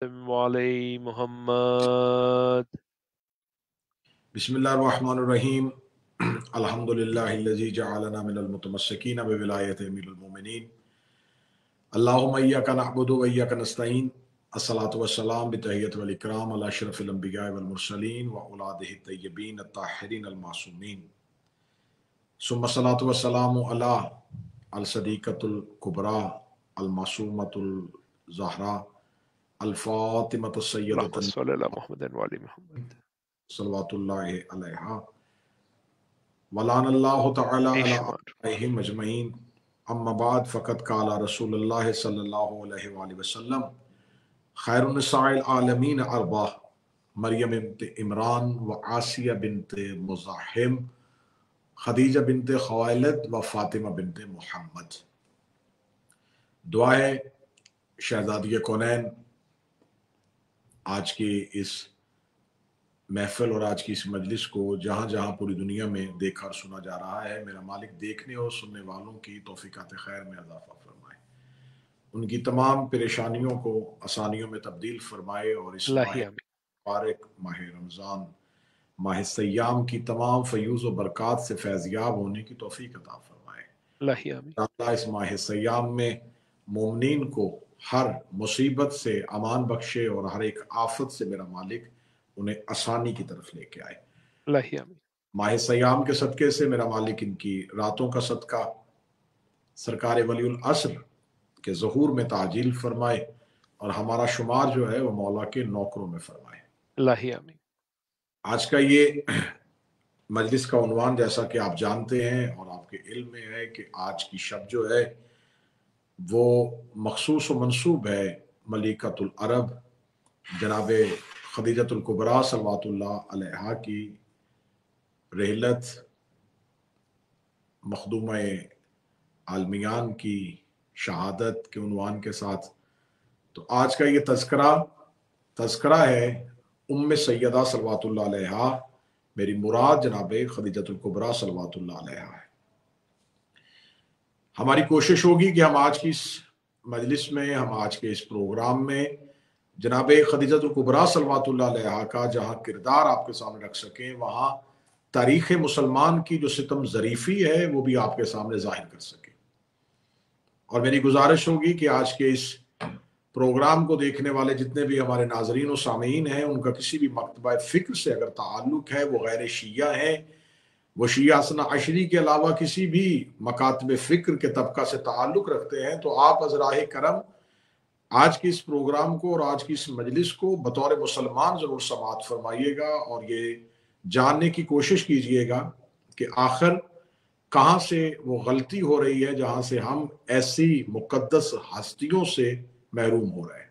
وعلی محمد. بسم اللہ الرحمن الرحیم. الحمدللہ الذی جعلنا من المتمسکین بولایت امیر المومنین. اللہم ایاک نعبد و ایاک نستعین. الصلاۃ والسلام بتحیۃ والاکرام علی اشرف الانبیاء والمرسلین واولادہ الطیبین الطاہرین المعصومین. ثم الصلاۃ والسلام علی الصدیقۃ الکبریٰ المعصومۃ الزہراء الفاطمۃ السیدۃ اللہم صلی علی محمد وعلی محمد صلوات اللہ علیہا ولعن اللہ تعالی علی آبائہم اجمعین. اما بعد فقد قال رسول اللہ صلی اللہ علیہ وآلہ وسلم خیر النساء العالمین اربع مریم بنت عمران و آسیہ بنت مزاحم خدیجہ بنت خویلد و فاطمہ بنت محمد. دعا ہے شہزادی کونین آج کی اس محفل اور آج کی اس مجلس کو جہاں جہاں پوری دنیا میں دیکھا اور سنا جا رہا ہے، میرا مالک دیکھنے اور سننے والوں کی توفیقات خیر میں اضافہ فرمائے، ان کی تمام پریشانیوں کو آسانیوں میں تبدیل فرمائے اور اس ماہ مبارک ماہ رمضان ماہ سیام کی تمام فیوز و برکات سے فیضیاب ہونے کی توفیق عطا فرمائے. اللہ اس ماہ سیام میں مومنین کو ہر مصیبت سے امان بخشے اور ہر ایک آفت سے میرا مالک انہیں آسانی کی طرف لے کے آئے. ماہ سیام کے صدقے سے میرا مالک ان کی راتوں کا صدقہ سرکار ولی العصر کے ظہور میں تعجیل فرمائے اور ہمارا شمار جو ہے وہ مولا کے نوکروں میں فرمائے. آج کا یہ مجلس کا عنوان جیسا کہ آپ جانتے ہیں اور آپ کے علم میں ہے کہ آج کی شب جو ہے وہ مخصوص و منسوب ہے ملکۃ العرب جناب خدیجۃ الکبریٰ صلوات اللہ علیہا کی رحلت مخدومہ عالمیان کی شہادت کے عنوان کے ساتھ. تو آج کا یہ تذکرہ ہے ام سیدہ صلوات اللہ علیہا. میری مراد جناب خدیجۃ الکبریٰ صلوات اللہ علیہا ہے. ہماری کوشش ہوگی کہ ہم آج کی اس مجلس میں، ہم آج کے اس پروگرام میں جناب خدیجۃ الکبریٰ صلوات اللہ علیہا کا جہاں کردار آپ کے سامنے رکھ سکیں، وہاں تاریخ مسلمان کی جو ستم ظریفی ہے وہ بھی آپ کے سامنے ظاہر کر سکیں. اور میری گزارش ہوگی کہ آج کے اس پروگرام کو دیکھنے والے جتنے بھی ہمارے ناظرین و سامعین ہیں، ان کا کسی بھی مکتبہ فکر سے اگر تعلق ہے، وہ غیر شیعہ ہیں، وہ شیعہ اثنا عشری کے علاوہ کسی بھی مکاتب فکر کے طبقہ سے تعلق رکھتے ہیں، تو آپ از راہ کرم آج کی اس پروگرام کو اور آج کی اس مجلس کو بطور مسلمان ضرور سماعت فرمائیے گا اور یہ جاننے کی کوشش کیجئے گا کہ آخر کہاں سے وہ غلطی ہو رہی ہے جہاں سے ہم ایسی مقدس ہستیوں سے محروم ہو رہے ہیں.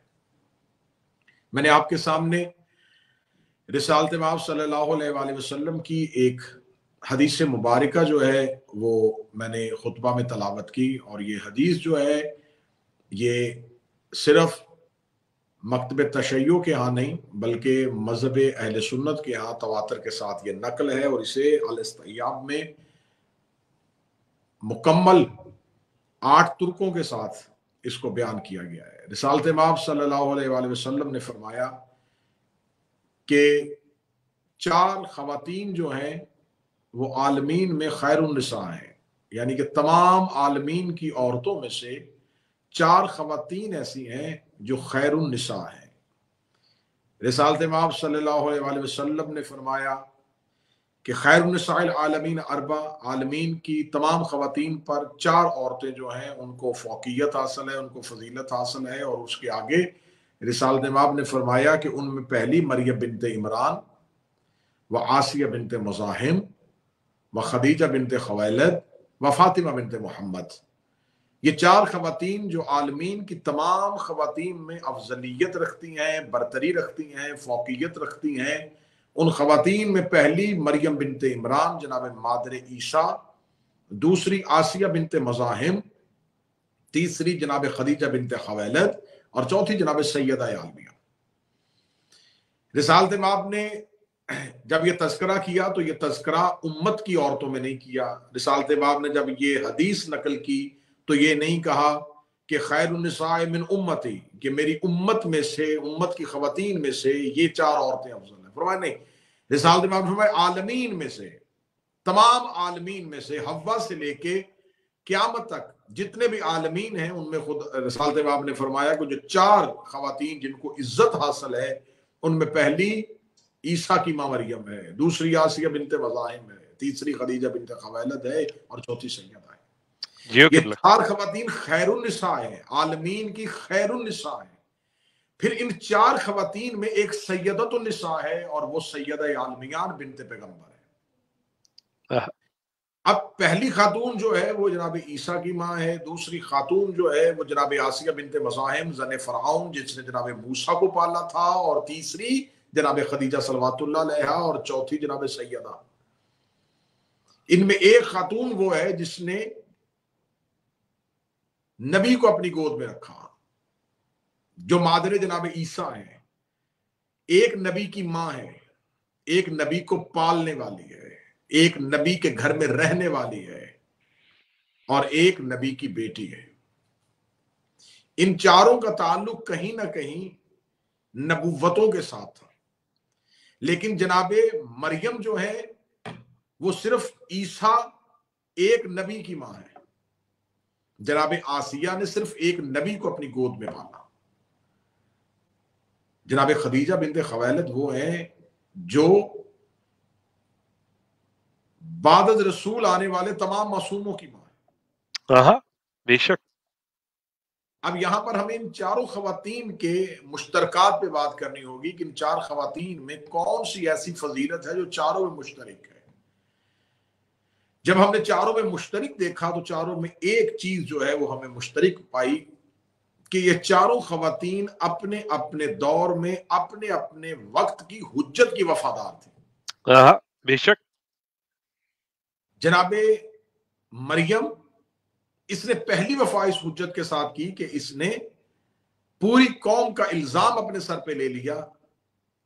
میں نے آپ کے سامنے رسالت مآب صلی اللہ علیہ وآلہ وسلم کی ایک حدیث مبارکہ جو ہے وہ میں نے خطبہ میں تلاوت کی، اور یہ حدیث جو ہے یہ صرف مکتب تشیع کے ہاں نہیں بلکہ مذہب اہل سنت کے ہاں تواتر کے ساتھ یہ نقل ہے، اور اسے الاستیاب میں مکمل 8 ترکوں کے ساتھ اس کو بیان کیا گیا ہے. رسالت مآب صلی اللہ علیہ وآلہ وسلم نے فرمایا کہ 4 خواتین جو ہیں وہ عالمین میں خیر النساء ہیں، یعنی کہ تمام عالمین کی عورتوں میں سے 4 خواتین ایسی ہیں جو خیر النساء ہیں. رسالت مآب صلی اللہ علیہ وآلہ وسلم نے فرمایا کہ خیر النساء العالمین اربع، عالمین کی تمام خواتین پر 4 عورتیں جو ہیں ان کو فوقیت حاصل ہے، ان کو فضیلت حاصل ہے. اور اس کے آگے رسالت مآب نے فرمایا کہ ان میں پہلی مریم بنت عمران و آسیہ بنت مزاحم و خدیجہ بنت خویلد و فاطمہ بنت محمد. یہ 4 خواتین جو عالمین کی تمام خواتین میں افضلیت رکھتی ہیں، برتری رکھتی ہیں، فوقیت رکھتی ہیں. ان خواتین میں پہلی مریم بنت عمران جناب مادر عیسیٰ، دوسری آسیہ بنت مزاحم، تیسری جناب خدیجہ بنت خویلد اور چوتھی جناب سیدہ عالمیہ. رسالت مآب نے جب یہ تذکرہ کیا تو یہ تذکرہ امت کی عورتوں میں نہیں کیا. رسالت مآب نے جب یہ حدیث نقل کی تو یہ نہیں کہا کہ خیر النساء من امتی، کہ میری امت میں سے، امت کی خواتین میں سے یہ 4 عورتیں افضل ہیں. فرمایا نہیں، رسالت امام فرمایا عالمین میں سے، تمام عالمین میں سے، حوا سے لے کے قیامت تک جتنے بھی عالمین ہیں ان میں خود رسالت امام نے فرمایا کہ جو 4 خواتین جن کو عزت حاصل ہے ان میں پہلی عیسیٰ کی ماں مریم ہے، دوسری آسیہ بنت مزاحم ہے، تیسری خدیجہ بنت خویلد ہے، اور چوتھی سیدہ ہے. یہ 4 خواتین خیر النساء ہیں، عالمین کی خیر النساء ہیں. پھر ان 4 خواتین میں ایک سیدۃ النساء ہے، اور وہ سیدہ عالمیان بنت پیغمبر ہے. اب پہلی خاتون جو ہے وہ جناب عیسیٰ کی ماں ہے، دوسری خاتون جو ہے وہ جناب آسیہ بنت مزاحم زن فرعون جس نے جناب موسیٰ کو پالا تھا، اور تیسری جناب خدیجہ صلوات اللہ علیہا، اور چوتھی جناب سیدہ. ان میں ایک خاتون وہ ہے جس نے نبی کو اپنی گود میں رکھا، جو مادر جناب عیسیٰ ہے. ایک نبی کی ماں ہے، ایک نبی کو پالنے والی ہے، ایک نبی کے گھر میں رہنے والی ہے، اور ایک نبی کی بیٹی ہے. ان 4 کا تعلق کہیں نہ کہیں نبوتوں کے ساتھ تھا. لیکن جناب مریم جو ہے وہ صرف عیسیٰ ایک نبی کی ماں ہے. جناب آسیہ نے صرف ایک نبی کو اپنی گود میں پالا. جناب خدیجہ بنت خویلد وہ ہیں جو بعد از رسول آنے والے تمام معصوموں کی ماں ہے. بے شک. اب یہاں پر ہمیں ان 4 خواتین کے مشترکات پہ بات کرنی ہوگی کہ ان 4 خواتین میں کون سی ایسی فضیلت ہے جو 4 میں مشترک ہے. جب ہم نے 4 میں مشترک دیکھا تو 4 میں ایک چیز جو ہے وہ ہمیں مشترک پائی کہ یہ 4 خواتین اپنے اپنے دور میں اپنے اپنے وقت کی حجت کی وفادار تھیں. بے شک. جناب مریم اس نے پہلی وفا اس حجت کے ساتھ کی کہ اس نے پوری قوم کا الزام اپنے سر پہ لے لیا،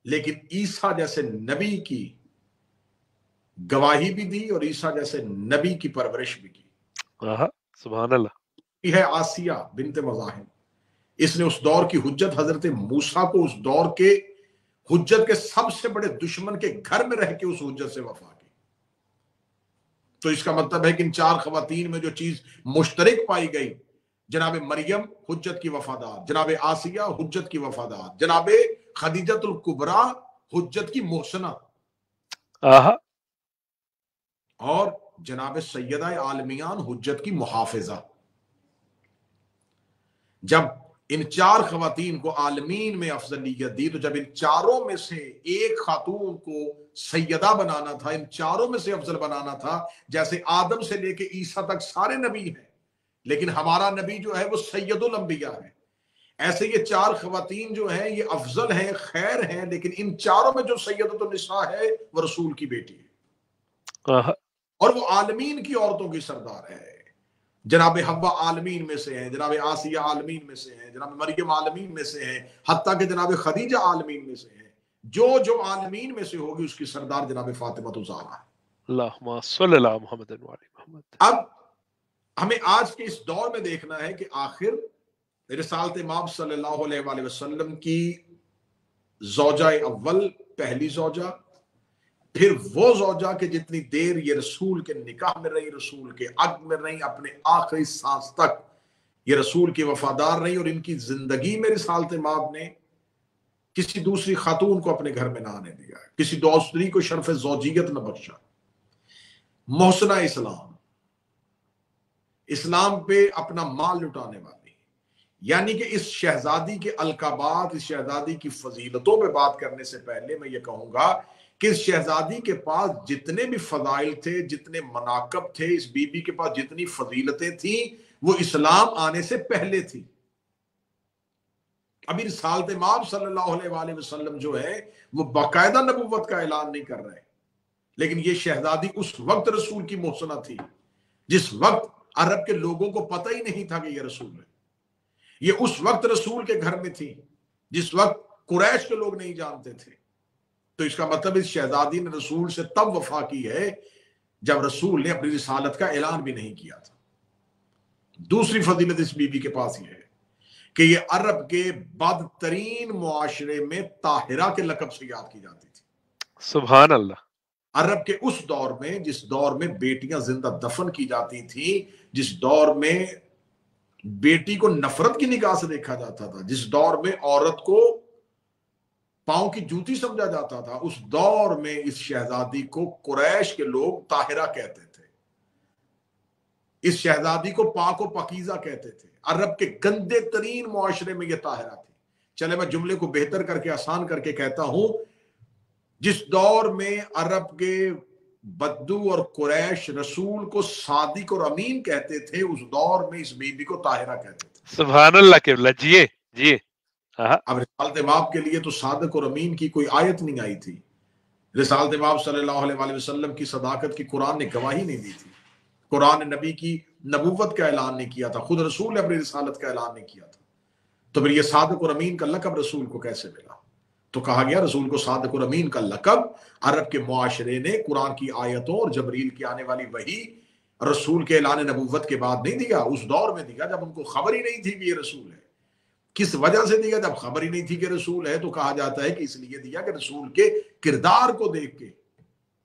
لیکن عیسیٰ جیسے نبی کی گواہی بھی دی اور عیسیٰ جیسے نبی کی پرورش بھی کی. سبحان اللہ. یہ ہے آسیہ بنت مزاحم. اس نے اس دور کی حجت حضرت موسیٰ کو، اس دور کے حجت کے سب سے بڑے دشمن کے گھر میں رہ کے اس حجت سے وفا کی. تو اس کا مطلب ہے کہ ان 4 خواتین میں جو چیز مشترک پائی گئی، جناب مریم حجت کی وفادار، جناب آسیہ حجت کی وفادار، جناب خدیجۃ الکبریٰ حجت کی محسنہ، اور جناب سیدہ عالمیان حجت کی محافظہ. جب ان 4 خواتین کو عالمین میں افضلیت دی تو جب ان 4 میں سے ایک خاتون کو سیدہ بنانا تھا، ان 4 میں سے افضل بنانا تھا، جیسے آدم سے لے کے عیسیٰ تک سارے نبی ہیں لیکن ہمارا نبی جو ہے وہ سید الانبیاء ہے، ایسے یہ 4 خواتین جو ہیں یہ افضل ہیں، خیر ہیں، لیکن ان 4 میں جو سیدۃ النساء ہے وہ رسول کی بیٹی ہے، اور وہ عالمین کی عورتوں کی سردار ہے. جناب حوا عالمین میں سے ہیں، جناب آسیہ عالمین میں سے ہیں، جناب مریم عالمین میں سے ہیں، حتیٰ کہ جناب خدیجہ عالمین میں سے ہیں. جو عالمین میں سے ہوگی اس کی سردار جناب فاطمہ الزہرا ہے. اللہم صلی اللہ محمد وعلی محمد. اب ہمیں آج کے اس دور میں دیکھنا ہے کہ آخر رسالت امام صلی اللہ علیہ وآلہ وسلم کی زوجہ اول، پہلی زوجہ، پھر وہ زوجہ کہ جتنی دیر یہ رسول کے نکاح میں رہی، رسول کے عقد میں رہی، اپنے آخری سانس تک یہ رسول کی وفادار رہی، اور ان کی زندگی میں رسالت امام نے کسی دوسری خاتون کو اپنے گھر میں نہ آنے دیا، کسی دوسری کو شرف زوجیت نہ بخشا. محسنہ اسلام پہ اپنا مال لٹانے والی، یعنی کہ اس شہزادی کے القابات، اس شہزادی کی فضیلتوں پہ بات کرنے سے پہلے میں یہ کہوں گا کہ اس شہزادی کے پاس جتنے بھی فضائل تھے، جتنے مناقب تھے، اس بی بی کے پاس جتنی فضیلتیں تھیں وہ اسلام آنے سے پہلے تھی. ابھی رسالت امام صلی اللہ علیہ وآلہ وسلم جو ہے وہ باقاعدہ نبوت کا اعلان نہیں کر رہے، لیکن یہ شہزادی اس وقت رسول کی محسنہ تھی جس وقت عرب کے لوگوں کو پتہ ہی نہیں تھا کہ یہ رسول ہے. یہ اس وقت رسول کے گھر میں تھی جس وقت قریش کے لوگ نہیں جانتے تھے. تو اس کا مطلب اس شہزادی نے رسول سے تب وفا کی ہے جب رسول نے اپنی رسالت کا اعلان بھی نہیں کیا تھا. دوسری فضیلت اس بی بی کے پاس یہ ہے کہ یہ عرب کے بدترین معاشرے میں طاہرہ کے لقب سے یاد کی جاتی تھی. سبحان اللہ. عرب کے اس دور میں جس دور میں بیٹیاں زندہ دفن کی جاتی تھیں، جس دور میں بیٹی کو نفرت کی نگاہ سے دیکھا جاتا تھا، جس دور میں عورت کو پاؤں کی جوتی سمجھا جاتا تھا، اس دور میں اس شہزادی کو قریش کے لوگ طاہرہ کہتے تھے. اس شہزادی کو پاک و پاکیزہ کہتے تھے. عرب کے گندے ترین معاشرے میں یہ طاہرہ تھی. چلے میں جملے کو بہتر کر کے آسان کر کے کہتا ہوں، جس دور میں عرب کے بدو اور قریش رسول کو صادق اور امین کہتے تھے، اس دور میں اس بی بی کو طاہرہ کہتے تھے. سبحان اللہ قبلہ. جیے جیے. اب رسالت باب کے لیے تو صادق اور امین کی کوئی آیت نہیں آئی تھی. رسالت باب صلی اللہ علیہ وآلہ وسلم کی صداقت کی قرآن نے گواہی نہیں دی تھی. قرآن نے نبی کی نبوت کا اعلان نہیں کیا تھا. خود رسول نے اپنی رسالت کا اعلان نہیں کیا تھا. تو پھر یہ صادق اور امین کا لقب رسول کو کیسے ملا؟ تو کہا گیا رسول کو صادق اور امین کا لقب عرب کے معاشرے نے قرآن کی آیتوں اور جبریل کی آنے والی وحی رسول کے اعلان نبوت کے بعد نہیں دیا، اس دور میں دیا جب ان کو خبر ہی نہیں تھی کہ یہ رسول ہے. کس وجہ سے دیا؟ جب خبر ہی نہیں تھی کہ رسول ہے تو کہا جاتا ہے کہ اس لیے دیا کہ رسول کے کردار کو دیکھ کے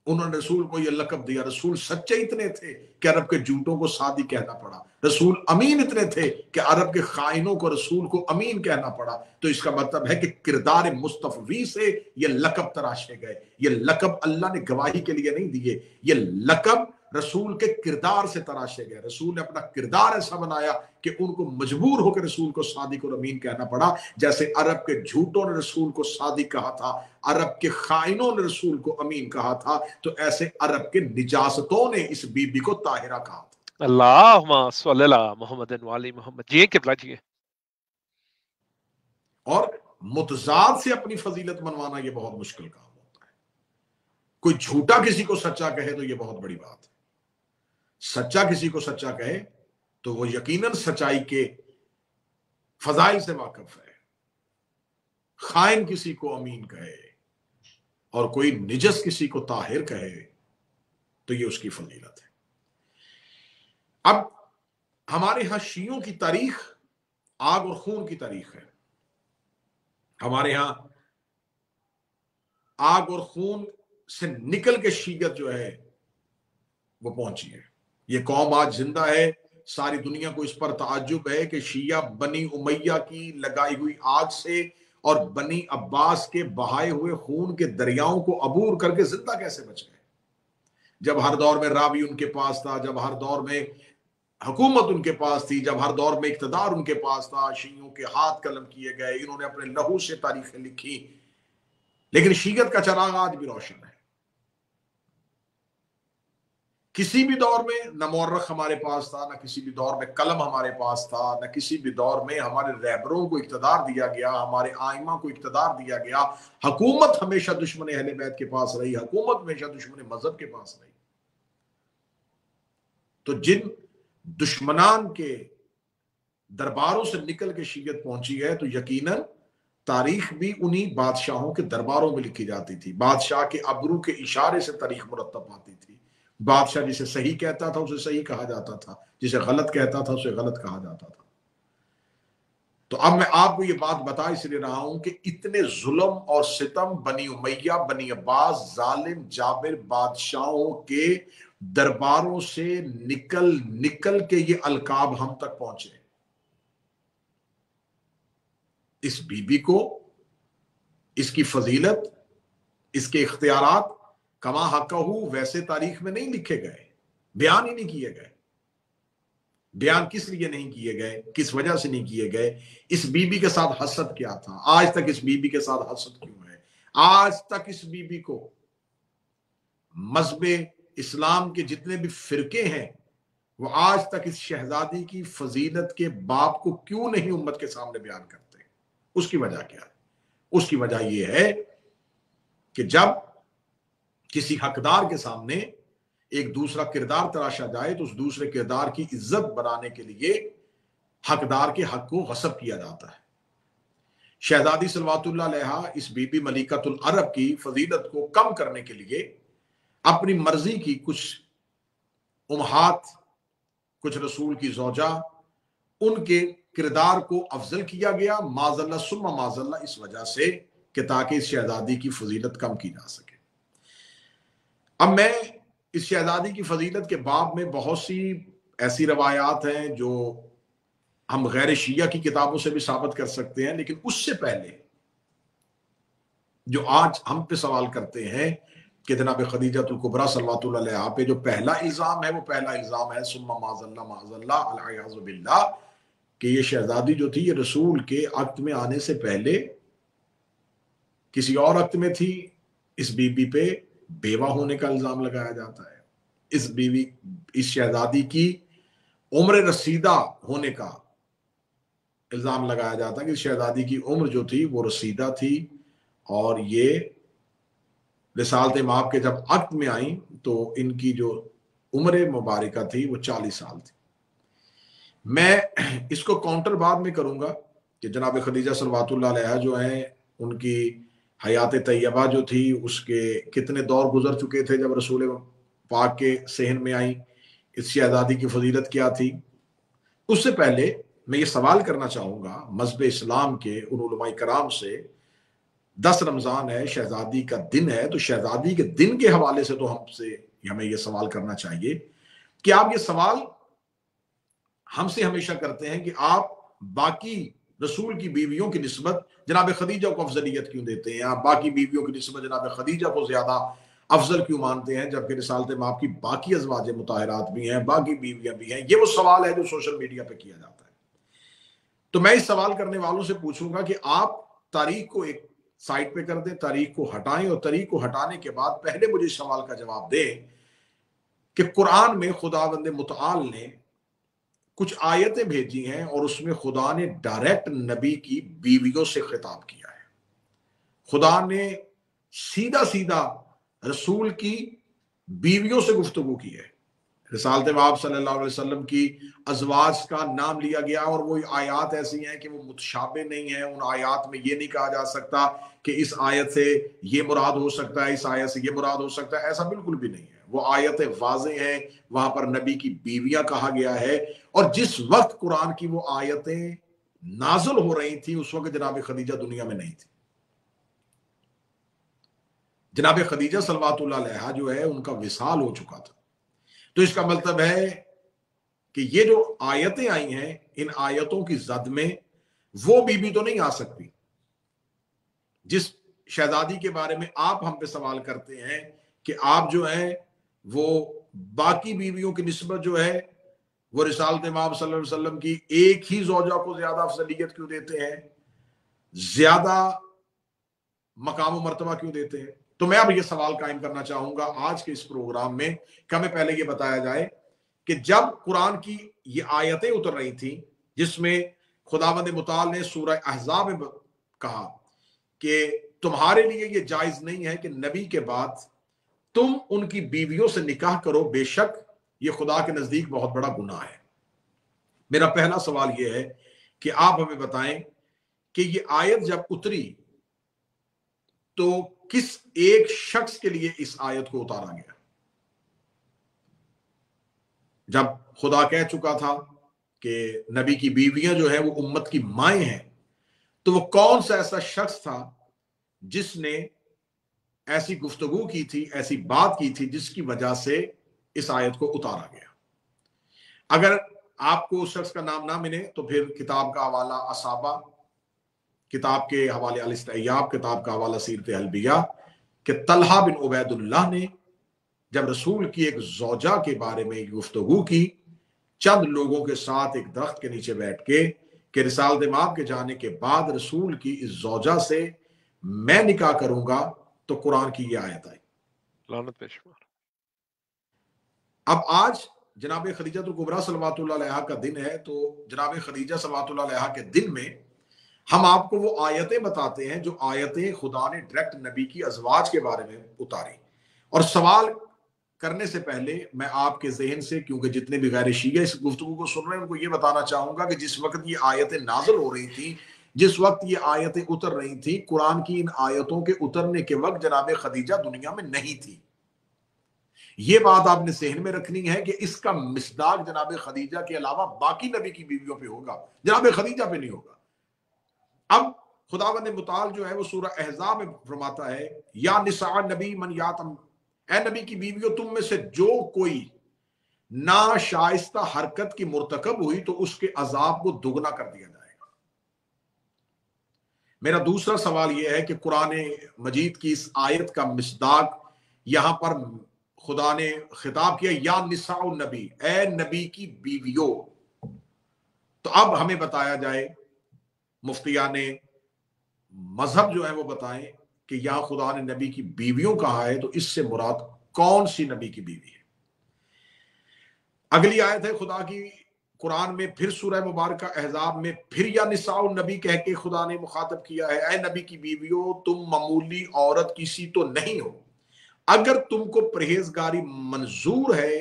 انہوں نے رسول کو یہ لقب دیا. رسول سچے اتنے تھے کہ عرب کے جھوٹوں کو صادق کہنا پڑا. رسول امین اتنے تھے کہ عرب کے خائنوں کو رسول کو امین کہنا پڑا. تو اس کا مطلب ہے کہ کردار مصطفی سے یہ لقب تراشے گئے. یہ لقب اللہ نے گواہی کے لیے نہیں دیے، یہ لقب رسول کے کردار سے تراشے گئے. رسول نے اپنا کردار ایسا بنایا کہ ان کو مجبور ہو کے رسول کو صادق اور امین کہنا پڑا. جیسے عرب کے جھوٹوں نے رسول کو صادق کہا تھا، عرب کے خائنوں نے رسول کو امین کہا تھا، تو ایسے عرب کے نجاستوں نے اس بی بی کو طاہرہ کہا تھا. اللہم صلی اللہ محمد والی محمد. جی قبلہ جی. اور متضاد سے اپنی فضیلت منوانا یہ بہت مشکل کام ہوتا ہے. کوئی جھوٹا کسی کو سچا کہے تو یہ بہت بڑی بات ہے. سچا کسی کو سچا کہے تو وہ یقیناً سچائی کے فضائل سے واقف ہے. خائن کسی کو امین کہے اور کوئی نجس کسی کو طاہر کہے تو یہ اس کی فضیلت ہے. اب ہمارے ہاں شیعوں کی تاریخ آگ اور خون کی تاریخ ہے. ہمارے ہاں آگ اور خون سے نکل کے شیعت جو ہے وہ پہنچی ہے. یہ قوم آج زندہ ہے. ساری دنیا کو اس پر تعجب ہے کہ شیعہ بنی امیہ کی لگائی ہوئی آگ سے اور بنی عباس کے بہائے ہوئے خون کے دریاؤں کو عبور کر کے زندہ کیسے بچ گئے. جب ہر دور میں راوی ان کے پاس تھا، جب ہر دور میں حکومت ان کے پاس تھی، جب ہر دور میں اقتدار ان کے پاس تھا، شیعوں کے ہاتھ قلم کیے گئے، انہوں نے اپنے لہو سے تاریخیں لکھی، لیکن شیعت کا چراغ آج بھی روشن ہے. کسی بھی دور میں نہ مورخ ہمارے پاس تھا، نہ کسی بھی دور میں قلم ہمارے پاس تھا، نہ کسی بھی دور میں ہمارے رہبروں کو اقتدار دیا گیا، ہمارے آئمہ کو اقتدار دیا گیا. حکومت ہمیشہ دشمن اہل بیت کے پاس رہی، حکومت ہمیشہ دشمن مذہب کے پاس رہی. تو جن دشمنان کے درباروں سے نکل کے شیعت پہنچی ہے تو یقیناً تاریخ بھی انہی بادشاہوں کے درباروں میں لکھی جاتی تھی. بادشاہ کے ابرو کے اشارے سے تاریخ مرتب آتی تھی. بادشاہ جسے صحیح کہتا تھا اسے صحیح کہا جاتا تھا، جسے غلط کہتا تھا اسے غلط کہا جاتا تھا. تو اب میں آپ کو یہ بات بتا اس لیے رہا ہوں کہ اتنے ظلم اور ستم بنی امیہ، بنی عباس، ظالم جابر بادشاہوں کے درباروں سے نکل کے یہ القاب ہم تک پہنچے. اس بی بی کو، اس کی فضیلت، اس کے اختیارات کما حقہ ویسے تاریخ میں نہیں لکھے گئے، بیان ہی نہیں کیے گئے. بیان کس لیے نہیں کیے گئے، کس وجہ سے نہیں کیے گئے؟ اس بی بی کے ساتھ حسد کیا تھا؟ آج تک اس بی بی کے ساتھ حسد کیوں ہے؟ آج تک اس بی بی کو مذہب اسلام کے جتنے بھی فرقے ہیں وہ آج تک اس شہزادی کی فضیلت کے باب کو کیوں نہیں امت کے سامنے بیان کرتے؟ اس کی وجہ کیا ہے؟ اس کی وجہ یہ ہے کہ جب کسی حقدار کے سامنے ایک دوسرا کردار تراشا جائے تو اس دوسرے کردار کی عزت بنانے کے لیے حقدار کے حق کو غصب کیا جاتا ہے. شہزادی صلوات اللہ علیہا اس بی بی ملکۃ العرب کی فضیلت کو کم کرنے کے لیے اپنی مرضی کی کچھ امہات، کچھ رسول کی زوجہ، ان کے کردار کو افضل کیا گیا معذاللہ ثم معذاللہ اس وجہ سے کہ تاکہ اس شہزادی کی فضیلت کم کی جا سکے۔ اب میں اس شہزادی کی فضیلت کے باب میں بہت سی ایسی روایات ہیں جو ہم غیر شیعہ کی کتابوں سے بھی ثابت کر سکتے ہیں، لیکن اس سے پہلے جو آج ہم پہ سوال کرتے ہیں کہ جناب خدیجہ الکبریٰ صلوات اللہ علیہا پہ جو پہلا الزام ہے وہ پہلا الزام ہے ثم معذاللہ معذاللہ العیاذ باللہ، کہ یہ شہزادی جو تھی یہ رسول کے عقد میں آنے سے پہلے کسی اور عقد میں تھی۔ اس بی بی پہ بیوہ ہونے کا الزام لگایا جاتا ہے، اس شہزادی کی عمر رسیدہ ہونے کا الزام لگایا جاتا ہے کہ شہزادی کی عمر جو تھی وہ رسیدہ تھی، اور یہ رسالت مآب کے جب عقد میں آئیں تو ان کی جو عمر مبارکہ تھی وہ 40 سال تھی۔ میں اس کو کاؤنٹر بعد میں کروں گا کہ جناب خدیجہ صلوات اللہ علیہا جو ہیں ان کی حیات طیبہ جو تھی اس کے کتنے دور گزر چکے تھے جب رسول پاک کے صحن میں آئیں، اس شہزادی کی فضیلت کیا تھی۔ اس سے پہلے میں یہ سوال کرنا چاہوں گا مذہب اسلام کے ان علماء کرام سے، 10 رمضان ہے، شہزادی کا دن ہے، تو شہزادی کے دن کے حوالے سے تو ہمیں یہ سوال کرنا چاہیے کہ آپ یہ سوال ہم سے ہمیشہ کرتے ہیں کہ آپ باقی رسول کی بیویوں کی نسبت جناب خدیجہ کو افضلیت کیوں دیتے ہیں، آپ باقی بیویوں کی نسبت جناب خدیجہ کو زیادہ افضل کیوں مانتے ہیں، جبکہ رسالت مآب کی باقی ازواج مطہرات بھی ہیں، باقی بیویاں بھی ہیں۔ یہ وہ سوال ہے جو سوشل میڈیا پہ کیا جاتا ہے۔ تو میں اس سوال کرنے والوں سے پوچھوں گا کہ آپ تاریخ کو ایک سائٹ پہ کر دیں، تاریخ کو ہٹائیں، اور تاریخ کو ہٹانے کے بعد پہلے مجھے اس سوال کا جواب دیں کہ قرآن میں خداوند متعال نے کچھ آیتیں بھیجی ہیں اور اس میں خدا نے ڈائریکٹ نبی کی بیویوں سے خطاب کیا ہے۔ خدا نے سیدھا سیدھا رسول کی بیویوں سے گفتگو کی ہے۔ رسالت مآب صلی اللہ علیہ وسلم کی ازواج کا نام لیا گیا، اور وہ آیات ایسی ہیں کہ وہ متشابہ نہیں ہیں۔ ان آیات میں یہ نہیں کہا جا سکتا کہ اس آیت سے یہ مراد ہو سکتا ہے، اس آیت سے یہ مراد ہو سکتا ہے، ایسا بالکل بھی نہیں ہے۔ وہ آیتیں واضح ہیں، وہاں پر نبی کی بیویاں کہا گیا ہے، اور جس وقت قرآن کی وہ آیتیں نازل ہو رہی تھی اس وقت جناب خدیجہ دنیا میں نہیں تھی۔ جناب خدیجہ صلوات اللہ علیہا جو ہے ان کا وصال ہو چکا تھا۔ تو اس کا مطلب ہے کہ یہ جو آیتیں آئی ہیں، ان آیتوں کی زد میں وہ بی بی تو نہیں آ سکتی جس شہزادی کے بارے میں آپ ہم پہ سوال کرتے ہیں کہ آپ جو ہیں وہ باقی بیویوں کی نسبت جو ہے وہ رسالت مآب صلی اللہ علیہ وسلم کی ایک ہی زوجہ کو زیادہ افضلیت کیوں دیتے ہیں، زیادہ مقام و مرتبہ کیوں دیتے ہیں۔ تو میں اب یہ سوال قائم کرنا چاہوں گا آج کے اس پروگرام میں کہ ہمیں پہلے یہ بتایا جائے کہ جب قرآن کی یہ آیتیں اتر رہی تھیں جس میں خداوند متعال نے سورہ احزاب میں کہا کہ تمہارے لیے یہ جائز نہیں ہے کہ نبی کے بعد تم ان کی بیویوں سے نکاح کرو، بے شک یہ خدا کے نزدیک بہت بڑا گناہ ہے۔ میرا پہلا سوال یہ ہے کہ آپ ہمیں بتائیں کہ یہ آیت جب اتری تو کس ایک شخص کے لیے اس آیت کو اتارا گیا؟ جب خدا کہہ چکا تھا کہ نبی کی بیویاں جو ہیں وہ امت کی مائیں ہیں، تو وہ کون سا ایسا شخص تھا جس نے ایسی گفتگو کی تھی، ایسی بات کی تھی جس کی وجہ سے اس آیت کو اتارا گیا؟ اگر آپ کو اس شخص کا نام نہ ملے تو پھر کتاب کا حوالہ اصابہ، کتاب کے حوالے الاستیاب، کتاب کا حوالہ سیرت الانبیاء کہ طلحہ بن عبید اللہ نے جب رسول کی ایک زوجہ کے بارے میں گفتگو کی چند لوگوں کے ساتھ ایک درخت کے نیچے بیٹھ کے کہ رسالت مآب کے جانے کے بعد رسول کی اس زوجہ سے میں نکاح کروں گا، تو قرآن کی یہ آیت آئی۔ لعنت پہ شمار۔ اب آج جناب خدیجہ الکبریٰ صلوات اللہ علیہا کا دن ہے، تو جناب خدیجہ صلوات اللہ علیہا کے دن میں ہم آپ کو وہ آیتیں بتاتے ہیں جو آیتیں خدا نے ڈائریکٹ نبی کی ازواج کے بارے میں اتاری۔ اور سوال کرنے سے پہلے میں آپ کے ذہن سے، کیونکہ جتنے بھی غیر شیعہ اس گفتگو کو سن رہے ہیں ان کو یہ بتانا چاہوں گا کہ جس وقت یہ آیتیں نازل ہو رہی تھی، جس وقت یہ آیتیں اتر رہی تھی، قرآن کی ان آیتوں کے اترنے کے وقت جناب خدیجہ دنیا میں نہیں تھی۔ یہ بات آپ نے ذہن میں رکھنی ہے کہ اس کا مصداق جناب خدیجہ کے علاوہ باقی نبی کی بیویوں پہ ہوگا، جناب خدیجہ پہ نہیں ہوگا۔ اب خداوند متعال جو ہے وہ سورہ احزاب میں فرماتا ہے یا نساء نبی من یاتم، اے نبی کی بیویوں تم میں سے جو کوئی ناشائستہ حرکت کی مرتکب ہوئی تو اس کے عذاب کو دگنا کر دیا جائے گا۔ میرا دوسرا سوال یہ ہے کہ قرآن مجید کی اس آیت کا مصداق یہاں پر خدا نے خطاب کیا یا نساء النبی، اے نبی کی بیویوں، تو اب ہمیں بتایا جائے، مفتیان مذہب جو ہے وہ بتائیں کہ یہاں خدا نے نبی کی بیویوں کہا ہے تو اس سے مراد کون سی نبی کی بیوی ہے؟ اگلی آیت ہے خدا کی قرآن میں، پھر سورہ مبارکہ احزاب میں پھر یا نساء النبی کہہ کے خدا نے مخاطب کیا ہے، اے نبی کی بیویوں تم معمولی عورت کسی تو نہیں ہو، اگر تم کو پرہیزگاری منظور ہے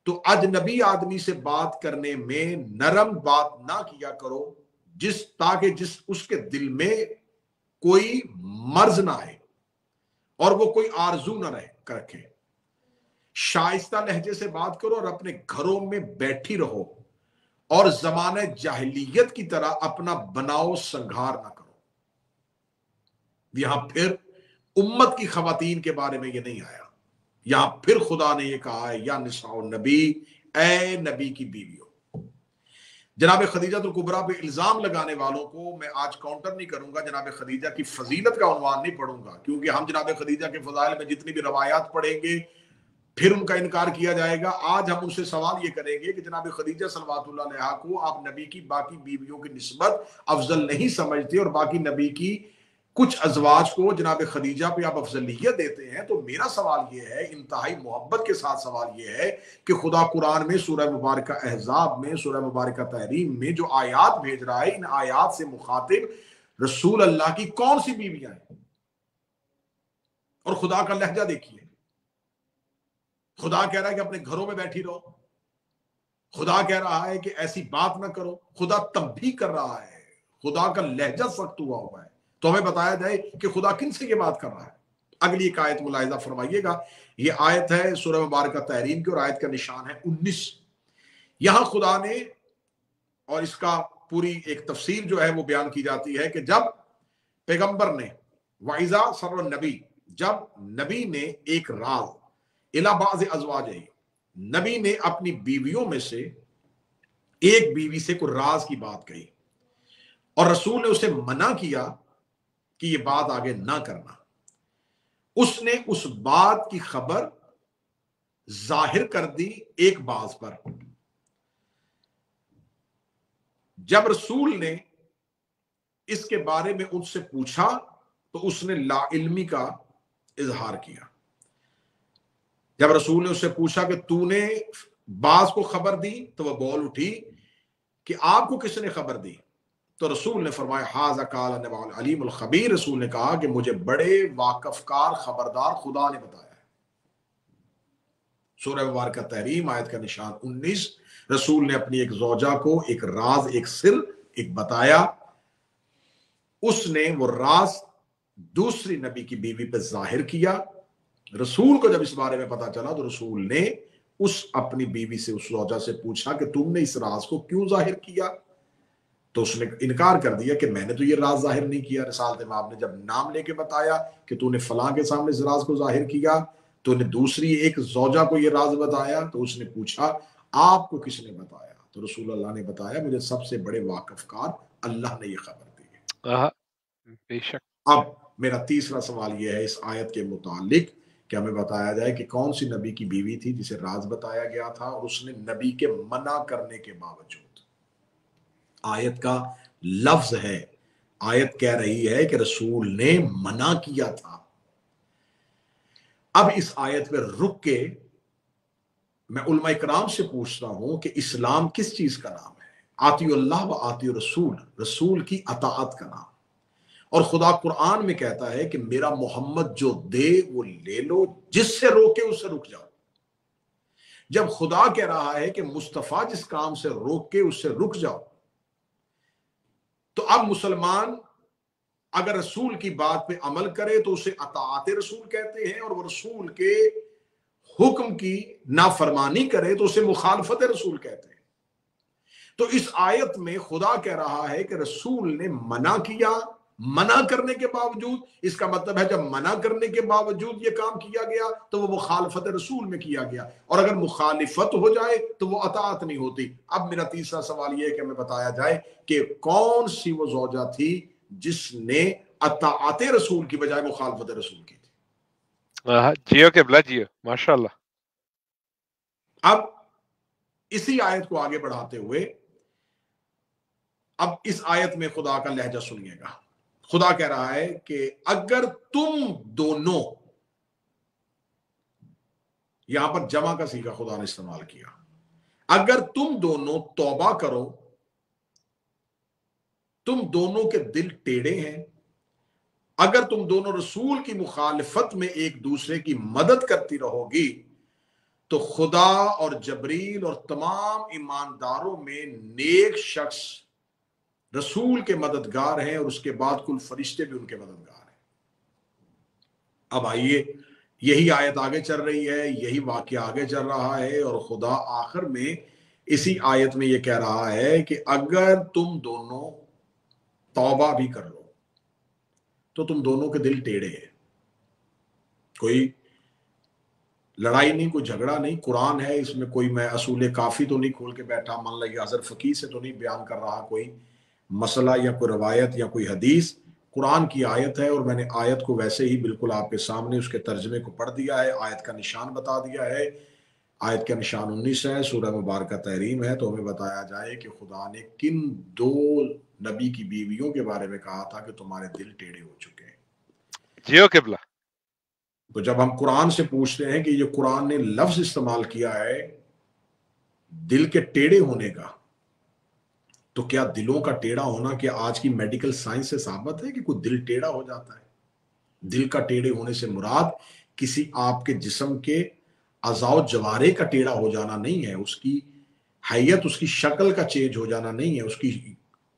تو اجنبی آدمی سے بات کرنے میں نرم بات نہ کیا کرو، تاکہ اس کے دل میں کوئی مرض نہ آئے اور وہ کوئی آرزو نہ رکھے۔ شائستہ لہجے سے بات کرو اور اپنے گھروں میں بیٹھی رہو اور زمانہ جاہلیت کی طرح اپنا بناؤ سنگھار نہ کرو۔ یہاں پھر امت کی خواتین کے بارے میں یہ نہیں آیا، یہاں پھر خدا نے یہ کہا ہے یا نساء النبی، اے نبی کی بیویوں۔ جناب خدیجہ الکبریٰ پہ الزام لگانے والوں کو میں آج کاؤنٹر نہیں کروں گا، جناب خدیجہ کی فضیلت کا عنوان نہیں پڑھوں گا، کیونکہ ہم جناب خدیجہ کے فضائل میں جتنی بھی روایات پڑھیں گے پھر ان کا انکار کیا جائے گا۔ آج ہم ان سے سوال یہ کریں گے کہ جناب خدیجہ صلوات اللہ علیہا کو آپ نبی کی باقی بیویوں کی نسبت افضل نہیں سمجھتے اور باقی نبی کی کچھ ازواج کو جناب خدیجہ پہ آپ افضلیت دیتے ہیں، تو میرا سوال یہ ہے، انتہائی محبت کے ساتھ سوال یہ ہے کہ خدا قرآن میں سورہ مبارکہ احزاب میں، سورہ مبارکہ تحریم میں جو آیات بھیج رہا ہے، ان آیات سے مخاطب رسول اللہ کی کون سی بیویاں ہیں؟ اور خدا کا لہجہ دیکھیے، خدا کہہ رہا ہے کہ اپنے گھروں میں بیٹھی رہو، خدا کہہ رہا ہے کہ ایسی بات نہ کرو، خدا تنبیہ کر رہا ہے، خدا کا لہجہ سخت ہوا ہوا ہے، تو ہمیں بتایا جائے کہ خدا کن سے یہ بات کر رہا ہے۔ اگلی ایک آیت ملاحظہ فرمائیے گا، یہ آیت ہے سورہ مبارکہ تحریم کی اور آیت کا نشان ہے 19۔ یہاں خدا نے، اور اس کا پوری ایک تفسیر جو ہے وہ بیان کی جاتی ہے کہ جب پیغمبر نے وَإِذَا سَرَّ النَّبِي، جب نبی نے ایک راز اِلَى بَعْضِ أَزْوَاجِهِ، نبی نے اپنی بیویوں میں سے ایک بیوی سے کوئی راز کی بات کہی اور رسول نے اسے منع کیا کہ یہ بات آگے نہ کرنا، اس نے اس بات کی خبر ظاہر کر دی ایک باز پر۔ جب رسول نے اس کے بارے میں ان سے پوچھا تو اس نے لا علمی کا اظہار کیا۔ جب رسول نے اس سے پوچھا کہ تو نے باز کو خبر دی تو وہ بول اٹھی کہ آپ کو کس نے خبر دی؟ تو رسول نے فرمایا ھذا قال النبی العلیم الخبیر، رسول نے کہا کہ مجھے بڑے واقف کار خبردار خدا نے بتایا ہے۔ سورہ مبارکہ تحریم آیت کا نشان 19، رسول نے اپنی ایک زوجہ کو ایک راز، ایک سر ایک بتایا، اس نے وہ راز دوسری نبی کی بیوی پہ ظاہر کیا۔ رسول کو جب اس بارے میں پتا چلا تو رسول نے اپنی بیوی سے، اس زوجہ سے پوچھا کہ تم نے اس راز کو کیوں ظاہر کیا؟ تو اس نے انکار کر دیا کہ میں نے تو یہ راز ظاہر نہیں کیا۔ رسالت مآب نے جب نام لے کے بتایا کہ تو نے فلاں کے سامنے اس راز کو ظاہر کیا، تو نے دوسری ایک زوجہ کو یہ راز بتایا، تو اس نے پوچھا آپ کو کس نے بتایا؟ تو رسول اللہ نے بتایا مجھے سب سے بڑے واقف کار اللہ نے یہ خبر دی ہے۔ بے شک۔ اب میرا تیسرا سوال یہ ہے اس آیت کے متعلق کہ ہمیں بتایا جائے کہ کون سی نبی کی بیوی تھی جسے راز بتایا گیا تھا اور اس نے نبی کے منع کرنے کے باوجود، آیت کا لفظ ہے، آیت کہہ رہی ہے کہ رسول نے منع کیا تھا۔ اب اس آیت پہ رک کے میں علماء کرام سے پوچھتا ہوں کہ اسلام کس چیز کا نام ہے؟ آتی اللہ و آتی رسول، رسول کی اطاعت کا نام۔ اور خدا قرآن میں کہتا ہے کہ میرا محمد جو دے وہ لے لو، جس سے روکے اس سے رک جاؤ۔ جب خدا کہہ رہا ہے کہ مصطفیٰ جس کام سے روک کے اس سے رک جاؤ، تو اب مسلمان اگر رسول کی بات پہ عمل کرے تو اسے اطاعت رسول کہتے ہیں، اور وہ رسول کے حکم کی نافرمانی کرے تو اسے مخالفت رسول کہتے ہیں۔ تو اس آیت میں خدا کہہ رہا ہے کہ رسول نے منع کیا، منع کرنے کے باوجود، اس کا مطلب ہے جب منع کرنے کے باوجود یہ کام کیا گیا تو وہ مخالفت رسول میں کیا گیا، اور اگر مخالفت ہو جائے تو وہ اطاعت نہیں ہوتی۔ اب میرا تیسرا سوال یہ ہے کہ ہمیں بتایا جائے کہ کون سی وہ زوجہ تھی جس نے اطاعت رسول کی بجائے مخالفت رسول کی تھی۔ جیو قبلہ جیو، ماشاء اللہ۔ اب اسی آیت کو آگے بڑھاتے ہوئے اب اس آیت میں خدا کا لہجہ سنیے گا۔ خدا کہہ رہا ہے کہ اگر تم دونوں، یہاں پر جمع کا صیغہ خدا نے استعمال کیا، اگر تم دونوں توبہ کرو، تم دونوں کے دل ٹیڑے ہیں، اگر تم دونوں رسول کی مخالفت میں ایک دوسرے کی مدد کرتی رہو گی تو خدا اور جبریل اور تمام ایمانداروں میں نیک شخص رسول کے مددگار ہیں، اور اس کے بعد کل فرشتے بھی ان کے مددگار ہیں۔ اب آئیے، یہی آیت آگے چل رہی ہے، یہی واقعہ آگے چل رہا ہے، اور خدا آخر میں اسی آیت میں یہ کہہ رہا ہے کہ اگر تم دونوں توبہ بھی کر لو تو تم دونوں کے دل ٹیڑے ہیں۔ کوئی لڑائی نہیں، کوئی جھگڑا نہیں، قرآن ہے، اس میں کوئی میں اصول کافی تو نہیں کھول کے بیٹھا، مان لیا حضرت فقیہ سے تو نہیں بیان کر رہا کوئی مسئلہ یا کوئی روایت یا کوئی حدیث، قرآن کی آیت ہے، اور میں نے آیت کو ویسے ہی بالکل آپ کے سامنے اس کے ترجمے کو پڑھ دیا ہے، آیت کا نشان بتا دیا ہے۔ آیت کا نشان 19 ہے، سورہ مبارکہ تحریم ہے، تو ہمیں بتایا جائے کہ خدا نے کن دو نبی کی بیویوں کے بارے میں کہا تھا کہ تمہارے دل ٹیڑے ہو چکے ہیں۔ جیو قبلہ۔ تو جب ہم قرآن سے پوچھتے ہیں کہ یہ قرآن نے لفظ استعمال کیا ہے دل کے ٹیڑے ہونے کا، تو کیا دلوں کا ٹیڑھا ہونا کہ آج کی میڈیکل سائنس سے ثابت ہے کہ کوئی دل ٹیڑھا ہو جاتا ہے؟ دل کا ٹیڑھے ہونے سے مراد کسی آپ کے جسم کے اعضاء و جوارے کا ٹیڑھا ہو جانا نہیں ہے، اس کی حیت، اس کی شکل کا چینج ہو جانا نہیں ہے، اس کی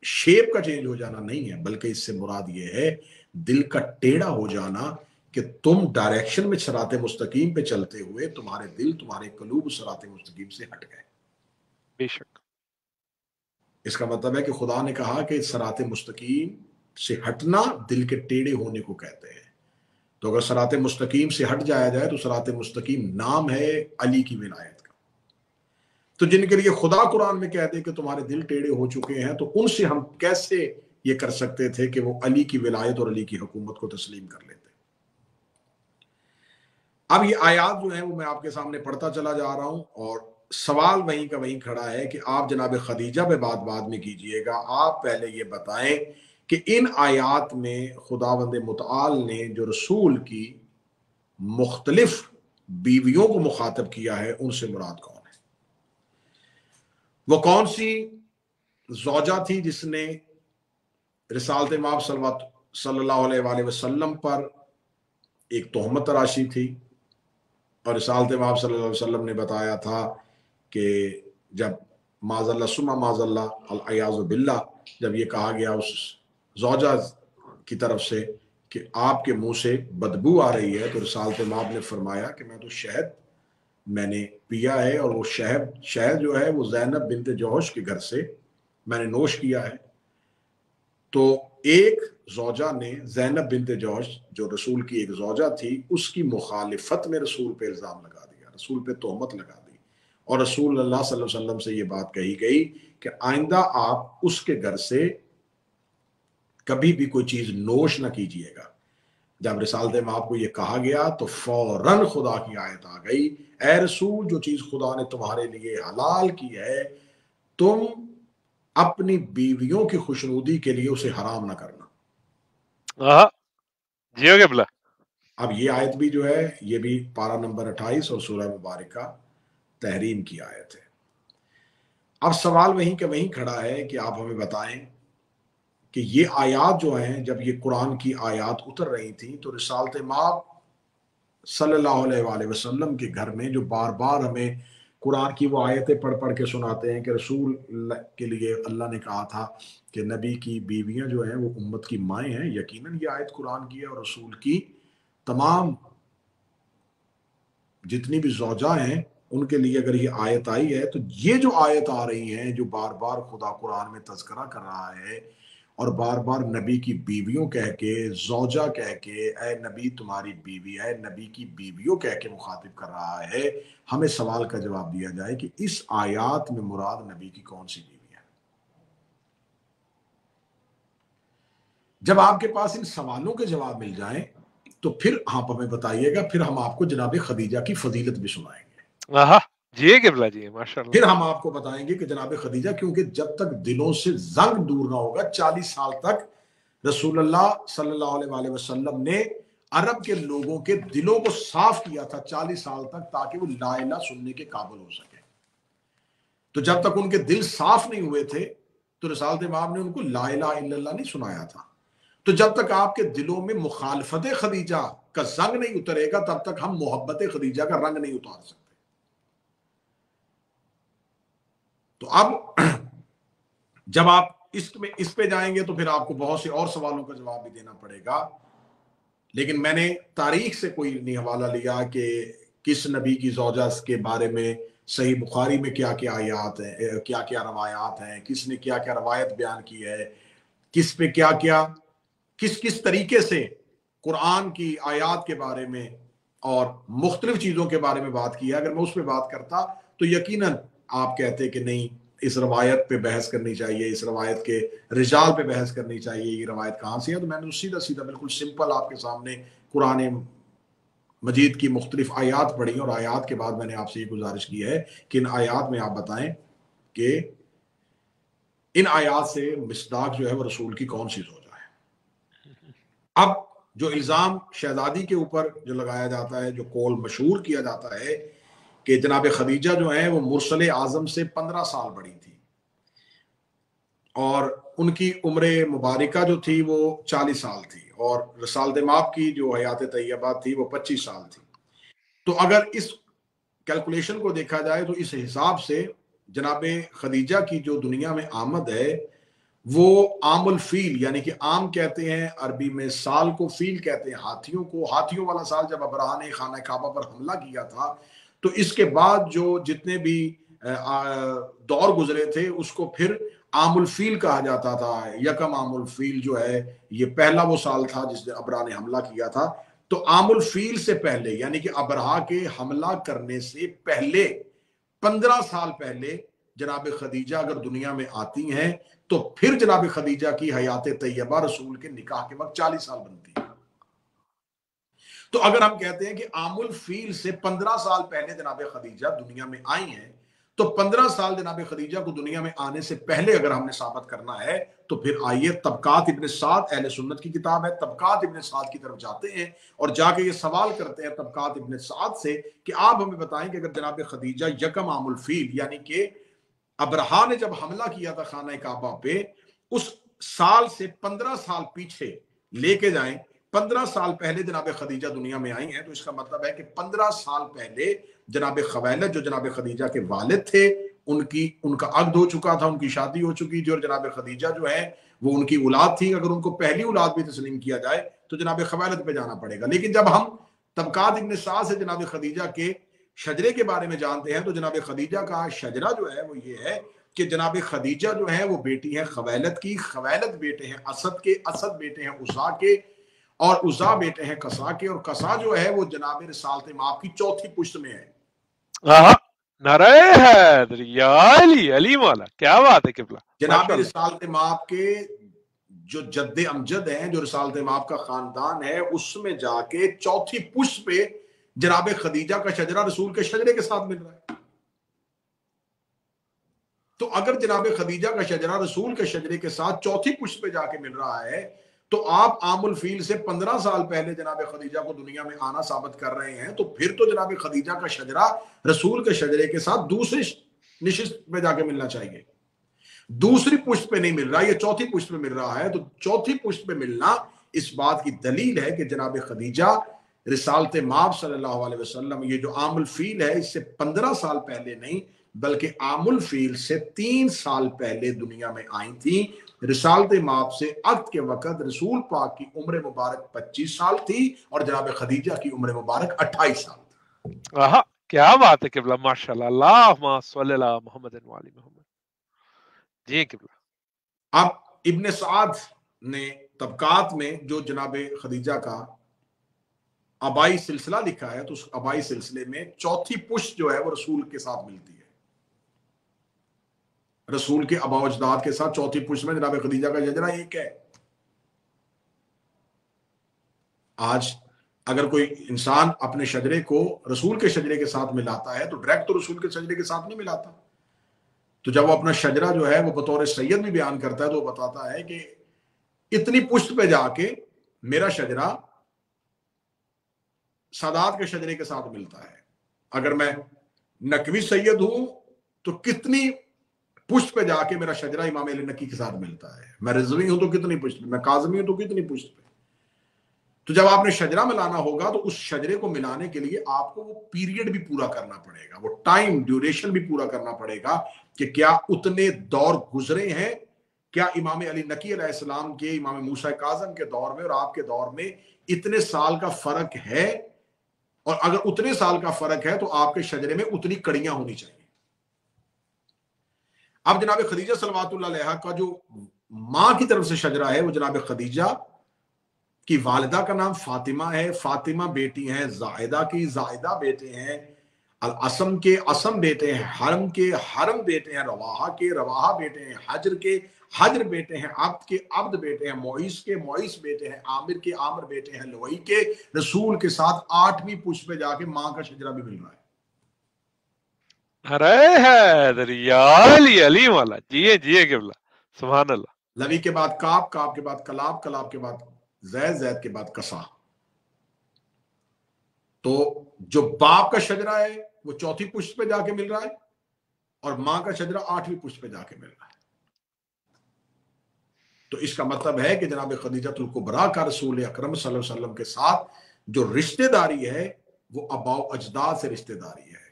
شیپ کا چینج ہو جانا نہیں ہے، بلکہ اس سے مراد یہ ہے دل کا ٹیڑھا ہو جانا کہ تم ڈائریکشن میں صراط مستقیم پہ چلتے ہوئے تمہارے دل، تمہارے قلوب صراط مستقیم سے ہٹ گئے۔ بے شک۔ اس کا مطلب ہے کہ خدا نے کہا کہ صراط مستقیم سے ہٹنا دل کے ٹیڑھے ہونے کو کہتے ہیں۔ تو اگر صراط مستقیم سے ہٹ جایا جائے تو صراط مستقیم نام ہے علی کی ولایت کا۔ تو جن کے لیے خدا قرآن میں کہتے کہ تمہارے دل ٹیڑھے ہو چکے ہیں، تو ان سے ہم کیسے یہ کر سکتے تھے کہ وہ علی کی ولایت اور علی کی حکومت کو تسلیم کر لیتے؟ اب یہ آیات جو ہیں وہ میں آپ کے سامنے پڑھتا چلا جا رہا ہوں، اور سوال وہیں کا وہیں کھڑا ہے کہ آپ جناب خدیجہ پہ بات بعد میں کیجئے گا، آپ پہلے یہ بتائیں کہ ان آیات میں خداوند متعال نے جو رسول کی مختلف بیویوں کو مخاطب کیا ہے ان سے مراد کون ہے؟ وہ کون سی زوجہ تھی جس نے رسالت مآب صلی اللہ علیہ وآلہ وسلم پر ایک تہمت تراشی تھی، اور رسالت مآب صلی اللہ علیہ وسلم نے بتایا تھا کہ جب معاذ اللہ ثم معاذ اللہ العیاذ باللہ جب یہ کہا گیا اس زوجہ کی طرف سے کہ آپ کے منہ سے بدبو آ رہی ہے، تو رسالت مآب نے فرمایا کہ میں تو شہد میں نے پیا ہے، اور وہ شہد جو ہے وہ زینب بنت جوش کے گھر سے میں نے نوش کیا ہے۔ تو ایک زوجہ نے زینب بنت جوش جو رسول کی ایک زوجہ تھی، اس کی مخالفت میں رسول پہ الزام لگا دیا، رسول پہ تہمت لگا دی، اور رسول اللہ صلی اللہ علیہ وسلم سے یہ بات کہی گئی کہ آئندہ آپ اس کے گھر سے کبھی بھی کوئی چیز نوش نہ کیجیے گا۔ جب رسالت مآب کو یہ کہا گیا تو فوراً خدا کی آیت آ گئی، اے رسول جو چیز خدا نے تمہارے لیے حلال کی ہے تم اپنی بیویوں کی خوشنودی کے لیے اسے حرام نہ کرنا۔ جیو قبلہ۔ اب یہ آیت بھی جو ہے یہ بھی پارہ نمبر 28 اور سورہ مبارکہ تحریم کی آیت ہے۔ اب سوال وہیں کہ وہیں کھڑا ہے کہ آپ ہمیں بتائیں کہ یہ آیات جو ہیں جب یہ قرآن کی آیات اتر رہی تھیں تو رسالت مآب صلی اللہ علیہ وآلہ وسلم کے گھر میں جو بار بار ہمیں قرآن کی وہ آیتیں پڑھ کے سناتے ہیں کہ رسول کے لیے اللہ نے کہا تھا کہ نبی کی بیویاں جو ہیں وہ امت کی مائیں ہیں، یقیناً یہ آیت قرآن کی ہے، اور رسول کی تمام جتنی بھی زوجہ ہیں ان کے لیے اگر یہ آیت آئی ہے تو یہ جو آیت آ رہی ہیں جو بار بار خدا قرآن میں تذکرہ کر رہا ہے اور بار بار نبی کی بیویوں کہہ کے، زوجہ کہہ کے، اے نبی تمہاری بیوی، اے نبی کی بیویوں کہہ کے مخاطب کر رہا ہے، ہمیں سوال کا جواب دیا جائے کہ اس آیات میں مراد نبی کی کون سی بیوی ہے؟ جب آپ کے پاس ان سوالوں کے جواب مل جائیں تو پھر آپ ہمیں بتائیے گا، پھر ہم آپ کو جناب خدیجہ کی فضیلت بھی سنائیں گے۔ آہا جی قبلہ جی ماشاء پھر اللہ۔ ہم آپ کو بتائیں گے کہ جناب خدیجہ، کیونکہ جب تک دلوں سے زنگ دور نہ ہوگا، 40 سال تک رسول اللہ صلی اللہ علیہ وآلہ وسلم نے عرب کے لوگوں کے دلوں کو صاف کیا تھا 40 سال تک، تاکہ وہ لا الہ سننے کے قابل ہو سکے۔ تو جب تک ان کے دل صاف نہیں ہوئے تھے تو رسالت امام نے ان کو لا الہ الا اللہ نہیں سنایا تھا۔ تو جب تک آپ کے دلوں میں مخالفت خدیجہ کا زنگ نہیں اترے گا، تب تک ہم محبت خدیجہ کا رنگ نہیں اتار سکتے۔ تو اب جب آپ اس پہ جائیں گے تو پھر آپ کو بہت سے اور سوالوں کا جواب بھی دینا پڑے گا، لیکن میں نے تاریخ سے کوئی نہیں حوالہ لیا کہ کس نبی کی زوجہ کے بارے میں صحیح بخاری میں کیا کیا آیات ہیں، کیا کیا روایات ہیں، کس نے کیا کیا روایت بیان کی ہے، کس پہ کیا کیا کس طریقے سے قرآن کی آیات کے بارے میں اور مختلف چیزوں کے بارے میں بات کی ہے۔ اگر میں اس پہ بات کرتا تو یقیناً آپ کہتے کہ نہیں، اس روایت پہ بحث کرنی چاہیے، اس روایت کے رجال پہ بحث کرنی چاہیے، یہ روایت کہاں سے ہے۔ تو میں نے سیدھا سیدھا بالکل سمپل آپ کے سامنے قرآن مجید کی مختلف آیات پڑھی، اور آیات کے بعد میں نے آپ سے یہ گزارش کی ہے کہ ان آیات میں آپ بتائیں کہ ان آیات سے مصداق جو ہے وہ رسول کی کون سی زوجہ ہے۔ اب جو الزام شہزادی کے اوپر جو لگایا جاتا ہے، جو قول مشہور کیا جاتا ہے کہ جناب خدیجہ جو ہیں وہ مرسل اعظم سے 15 سال بڑی تھی، اور ان کی عمر مبارکہ جو تھی وہ 40 سال تھی، اور رسالت مآب کی جو حیات طیبہ تھی وہ 25 سال تھی۔ تو اگر اس کیلکولیشن کو دیکھا جائے تو اس حساب سے جناب خدیجہ کی جو دنیا میں آمد ہے وہ عام الفیل، یعنی کہ عام کہتے ہیں عربی میں سال کو، فیل کہتے ہیں ہاتھیوں کو، ہاتھیوں والا سال جب ابرہہ نے خانہ کعبہ پر حملہ کیا تھا تو اس کے بعد جو جتنے بھی دور گزرے تھے اس کو پھر عام الفیل کہا جاتا تھا۔ یکم عام الفیل جو ہے یہ پہلا وہ سال تھا جس نے ابرہہ نے حملہ کیا تھا۔ تو عام الفیل سے پہلے، یعنی کہ ابرہہ کے حملہ کرنے سے پہلے 15 سال پہلے جناب خدیجہ اگر دنیا میں آتی ہیں تو پھر جناب خدیجہ کی حیات طیبہ رسول کے نکاح کے وقت 40 سال بنتی ہے۔ تو اگر ہم کہتے ہیں کہ عام الفیل سے 15 سال پہلے جناب خدیجہ دنیا میں آئی ہیں، تو 15 سال جناب خدیجہ کو دنیا میں آنے سے پہلے اگر ہم نے ثابت کرنا ہے تو پھر آئیے طبقات ابن سعد، اہل سنت کی کتاب ہے، طبقات ابن سعد کی طرف جاتے ہیں اور جا کے یہ سوال کرتے ہیں طبقات ابن سعد سے کہ آپ ہمیں بتائیں کہ اگر جناب خدیجہ یکم عام الفیل، یعنی کہ ابرہہ نے جب حملہ کیا تھا خانہ کعبہ پہ، اس سال سے 15 سال پیچھے لے کے جائیں، 15 سال پہلے جناب خدیجہ دنیا میں آئی ہیں، تو اس کا مطلب ہے کہ 15 سال پہلے جناب خویلد جو جناب خدیجہ کے والد تھے ان کا عقد ہو چکا تھا، ان کی شادی ہو چکی تھی، اور جناب خدیجہ جو ہے وہ ان کی اولاد تھی۔ اگر ان کو پہلی اولاد بھی تسلیم کیا جائے تو جناب خویلد پہ جانا پڑے گا۔ لیکن جب ہم طبقات ابن سعد سے جناب خدیجہ کے شجرے کے بارے میں جانتے ہیں تو جناب خدیجہ کا شجرہ جو ہے وہ یہ ہے کہ جناب خدیجہ جو ہے وہ بیٹی ہے خویلد کی، خویلد بیٹے ہیں اسد کے، اسد بیٹے ہیں عزا کے، اور عزا بیٹے ہیں قصا کے، اور قصا جو ہے وہ جناب رسالت مآب کی چوتھی پشت میں ہے۔ نعرہ حیدر یا علی، علی مولا، کیا بات ہے قبلہ۔ جناب رسالت مآب کے جو جد امجد ہیں، جو رسالت مآب کا خاندان ہے، اس میں جا کے چوتھی پشت پہ جناب خدیجہ کا شجرہ رسول کے شجرے کے ساتھ مل رہا ہے۔ تو اگر جناب خدیجہ کا شجرہ رسول کے شجرے کے ساتھ چوتھی پشت پہ جا کے مل رہا ہے تو آپ عام الفیل سے 15 سال پہلے جناب خدیجہ کو دنیا میں آنا ثابت کر رہے ہیں، تو پھر تو جناب خدیجہ کا شجرہ رسول کے شجرے کے ساتھ دوسری نشست پہ جا کے ملنا چاہیے، دوسری پشت پہ نہیں مل رہا، یہ چوتھی پشت پہ مل رہا ہے۔ تو چوتھی پشت پہ ملنا اس بات کی دلیل ہے کہ جناب خدیجہ رسالت مآب صلی اللہ علیہ وسلم، یہ جو عام الفیل ہے اس سے 15 سال پہلے نہیں بلکہ عام الفیل سے 3 سال پہلے دنیا میں آئی تھی۔ رسالت مآب سے عقد کے وقت رسول پاک کی عمر مبارک 25 سال تھی اور جناب خدیجہ کی عمر مبارک 28 سال تھی۔ کیا بات ہے قبلہ، ماشاءاللہ، اللہم صلی علی محمد وعلی محمد. جی قبلہ. اب ابن سعد نے طبقات میں جو جناب خدیجہ کا آبائی سلسلہ لکھا ہے، تو اس آبائی سلسلے میں چوتھی پشت جو ہے وہ رسول کے ساتھ ملتی ہے. رسول کے آباء و اجداد کے ساتھ چوتھی پشت میں جناب خدیجہ کا شجرہ ایک ہے. آج اگر کوئی انسان اپنے شجرے کو رسول کے شجرے کے ساتھ ملاتا ہے تو ڈائریکٹ تو رسول کے شجرے کے ساتھ نہیں ملاتا. تو جب وہ اپنا شجرہ جو ہے وہ بطور سید بھی بیان کرتا ہے تو وہ بتاتا ہے کہ اتنی پشت پہ جا کے میرا شجرہ سادات کے شجرے کے ساتھ ملتا ہے. اگر میں نقوی سید ہوں تو کتنی پشت پہ جا کے میرا شجرہ امام علی نقی کے ساتھ ملتا ہے. میں رضوی ہوں تو کتنی پشت پہ، میں کاظمی ہوں تو کتنی پشت پہ. تو جب آپ نے شجرہ ملانا ہوگا تو اس شجرے کو ملانے کے لیے آپ کو وہ پیریڈ بھی پورا کرنا پڑے گا، وہ ٹائم ڈیوریشن بھی پورا کرنا پڑے گا کہ کیا اتنے دور گزرے ہیں، کیا امام علی نقی علیہ السلام کے، امام موسیٰ کاظم کے دور میں اور آپ کے دور میں اتنے سال کا فرق ہے، اور اگر اتنے سال کا فرق ہے تو آپ کے شجرے میں اتنی کڑیاں ہونی چاہیے. اب جناب خدیجہ صلوات اللہ علیہا کا جو ماں کی طرف سے شجرہ ہے وہ جناب خدیجہ کی والدہ کا نام فاطمہ ہے، فاطمہ بیٹی ہیں زائدہ کی، زائدہ بیٹے ہیں الاسم کے، اسم بیٹے ہیں حرم کے، حرم بیٹے ہیں رواحہ کے، رواحہ بیٹے ہیں حجر کے، حجر بیٹے ہیں عبد کے، عبد بیٹے ہیں معیس کے، معیس بیٹے ہیں عامر کے، عامر بیٹے ہیں لوئی کے. رسول کے ساتھ 8ویں پشت پہ جا کے ماں کا شجرہ بھی مل رہا ہے. ارے حیدر یا علی علی والا. جیے جیے قبلہ، سبحان اللہ. لوی کے بعد کاف، کاف کے بعد کلاب، کلاب کے بعد زید، زید کے بعد کسا. تو جو باپ کا شجرہ ہے وہ چوتھی پشت پہ جا کے مل رہا ہے اور ماں کا شجرہ 8ویں پشت پہ جا کے مل رہا ہے. تو اس کا مطلب ہے کہ جناب خدیجۃ الکبریٰ کا رسول اکرم صلی اللہ علیہ وسلم کے ساتھ جو رشتہ داری ہے وہ آباء و اجداد سے رشتہ داری ہے.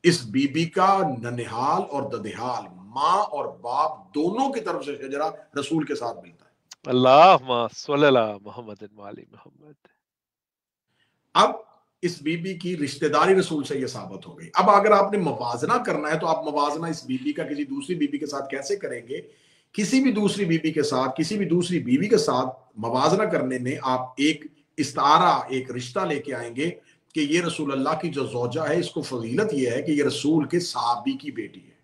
اس بی بی کا ننہال اور ددھیال، ماں اور باپ دونوں کی طرف سے شجرہ رسول کے ساتھ ملتا ہے. اللہم صلی علی محمد وعلی محمد. اب اس بی بی کی رشتہ داری رسول سے یہ ثابت ہو گئی. اب اگر آپ نے موازنہ کرنا ہے تو آپ موازنہ اس بی بی کا کسی دوسری بی بی کے ساتھ کیسے کریں گے؟ کسی بھی دوسری بی بی کے ساتھ، کسی بھی دوسری بیوی کے ساتھ موازنہ کرنے میں آپ ایک استعارہ، ایک رشتہ لے کے آئیں گے کہ یہ رسول اللہ کی جو زوجہ ہے اس کو فضیلت یہ ہے کہ یہ رسول کے صحابی کی بیٹی ہے.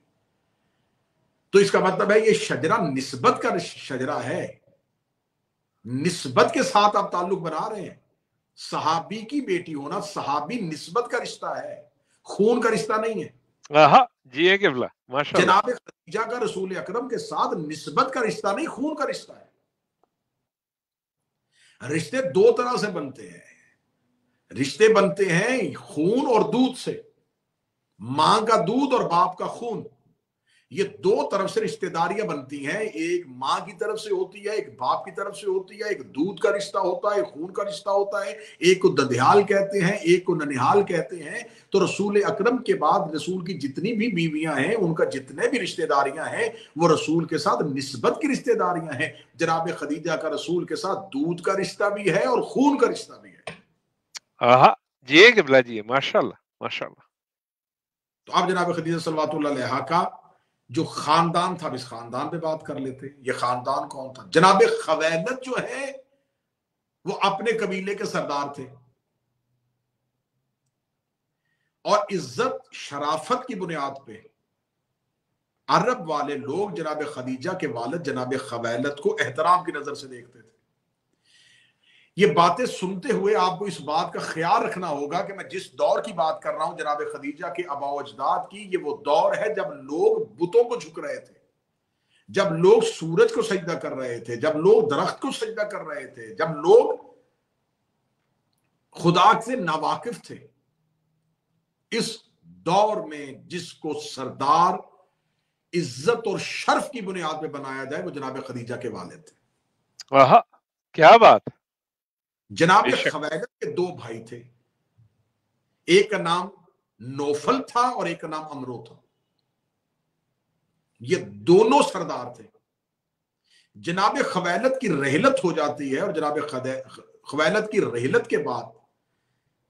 تو اس کا مطلب ہے یہ شجرہ نسبت کا شجرہ ہے، نسبت کے ساتھ آپ تعلق بنا رہے ہیں. صحابی کی بیٹی ہونا، صحابی نسبت کا رشتہ ہے، خون کا رشتہ نہیں ہے. جی قبلہ، ماشاء اللہ. جناب خدیجہ کا رسول اکرم کے ساتھ نسبت کا رشتہ نہیں، خون کا رشتہ ہے. رشتے دو طرح سے بنتے ہیں، رشتے بنتے ہیں خون اور دودھ سے، ماں کا دودھ اور باپ کا خون. یہ دو طرف سے رشتہ داریاں بنتی ہیں، ایک ماں کی طرف سے ہوتی ہے، ایک باپ کی طرف سے ہوتی ہے. ایک دودھ کا رشتہ ہوتا ہے، ایک خون کا رشتہ ہوتا ہے. ایک کو ددھیال کہتے ہیں، ایک کو ننہال کہتے ہیں. تو رسول اکرم کے بعد رسول کی جتنی بھی بیویاں ہیں ان کا جتنے بھی رشتہ داریاں ہیں وہ رسول کے ساتھ نسبت کی رشتہ داریاں ہیں. جناب خدیجہ کا رسول کے ساتھ دودھ کا رشتہ بھی ہے اور خون کا رشتہ بھی ہے. جی قبلہ، جی ماشاء اللہ ماشاء اللہ. تو اب جناب خدیجہ صلوات اللہ علیہا کا جو خاندان تھا، اس خاندان پہ بات کر لیتے. یہ خاندان کون تھا؟ جناب خویلد جو ہے وہ اپنے قبیلے کے سردار تھے اور عزت شرافت کی بنیاد پہ عرب والے لوگ جناب خدیجہ کے والد جناب خویلد کو احترام کی نظر سے دیکھتے تھے. یہ باتیں سنتے ہوئے آپ کو اس بات کا خیال رکھنا ہوگا کہ میں جس دور کی بات کر رہا ہوں جناب خدیجہ کے آباء و اجداد کی، یہ وہ دور ہے جب لوگ بتوں کو جھک رہے تھے، جب لوگ سورج کو سجدہ کر رہے تھے، جب لوگ درخت کو سجدہ کر رہے تھے، جب لوگ خدا سے ناواقف تھے. اس دور میں جس کو سردار عزت اور شرف کی بنیاد پہ بنایا جائے وہ جناب خدیجہ کے والد تھے. کیا بات. جناب خویلد کے دو بھائی تھے، ایک کا نام نوفل تھا اور ایک کا نام امرو تھا. یہ دونوں سردار تھے. جناب خویلد کی رحلت ہو جاتی ہے اور جناب خویلد کی رحلت کے بعد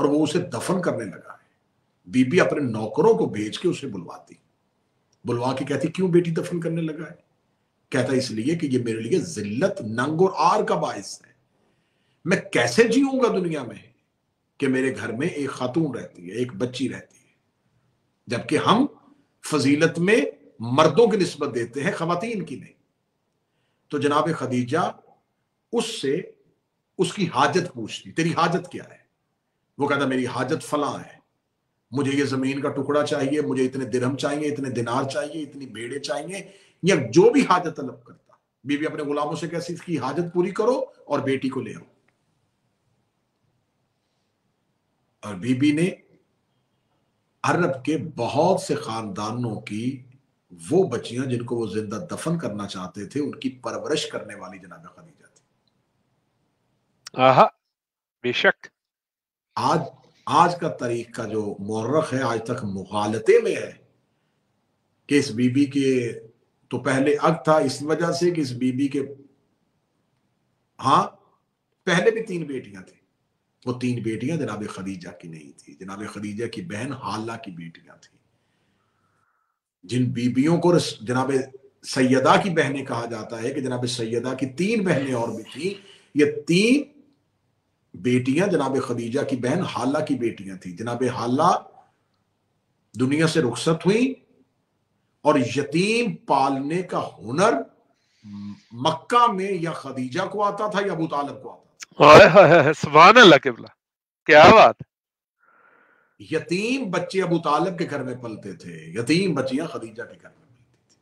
اور وہ اسے دفن کرنے لگا ہے. بی بی اپنے نوکروں کو بھیج کے اسے بلواتی، بلوا کے کہتی کیوں بیٹی دفن کرنے لگا ہے؟ کہتا اس لیے کہ یہ میرے لیے ذلت، ننگ اور عار کا باعث ہے. میں کیسے جیوں گا دنیا میں کہ میرے گھر میں ایک خاتون رہتی ہے، ایک بچی رہتی ہے، جبکہ ہم فضیلت میں مردوں کی نسبت دیتے ہیں، خواتین کی نہیں. تو جناب خدیجہ اس سے اس کی حاجت پوچھتی، تیری حاجت کیا ہے؟ وہ کہتا میری حاجت فلاں ہے، مجھے یہ زمین کا ٹکڑا چاہیے، مجھے اتنے درہم چاہیے، اتنے دینار چاہیے، اتنی بھیڑیں چاہیے، یا جو بھی حاجت طلب کرتا. بی بی اپنے غلاموں سے کہتی اس کی حاجت پوری کرو اور بیٹی کو لے آؤ. اور بی بی نے عرب کے بہت سے خاندانوں کی وہ بچیاں جن کو وہ زندہ دفن کرنا چاہتے تھے ان کی پرورش کرنے والی جناب خدیجہ تھی. آہا بے شک. آج کا تاریخ کا جو مورخ ہے آج تک مغالطے میں ہے کہ اس بی بی کے تو پہلے اگ تھا اس وجہ سے کہ اس بی بی کے ہاں پہلے بھی 3 بیٹیاں تھیں. وہ 3 بیٹیاں جناب خدیجہ کی نہیں تھی، جناب خدیجہ کی بہن حالہ کی بیٹیاں تھیں. جن بیبیوں کو جناب سیدہ کی بہنیں کہا جاتا ہے کہ جناب سیدہ کی 3 بہنیں اور بھی تھیں. یہ 3 بیٹیاں جناب خدیجہ کی بہن حالہ کی بیٹیاں تھیں. جناب حالہ دنیا سے رخصت ہوئی اور یتیم پالنے کا ہنر مکہ میں یا خدیجہ کو آتا تھا یا ابو طالب کو آتا تھا. سبحان اللہ قبلہ، کیا بات. یتیم بچے ابو طالب کے گھر میں پلتے تھے، یتیم بچیاں خدیجہ کے گھر میں پلتی تھی.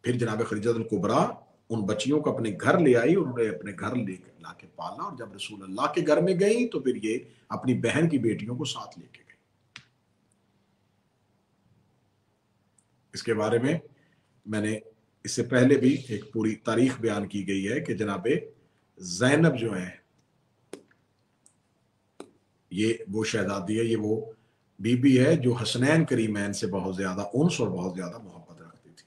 پھر جناب خدیجہ الکبریٰ ان بچیوں کو اپنے گھر لے آئی اور انہیں اپنے گھر لے لا کے پالا. اور جب رسول اللہ کے گھر میں گئی تو پھر یہ اپنی بہن کی بیٹیوں کو ساتھ لے کے گئی. اس کے بارے میں نے اس سے پہلے بھی ایک پوری تاریخ بیان کی گئی ہے کہ جناب زینب جو ہے یہ وہ شہزادی ہے، یہ وہ بی بی ہے جو حسنین کریمین سے بہت زیادہ انس اور بہت زیادہ محبت رکھتی تھی.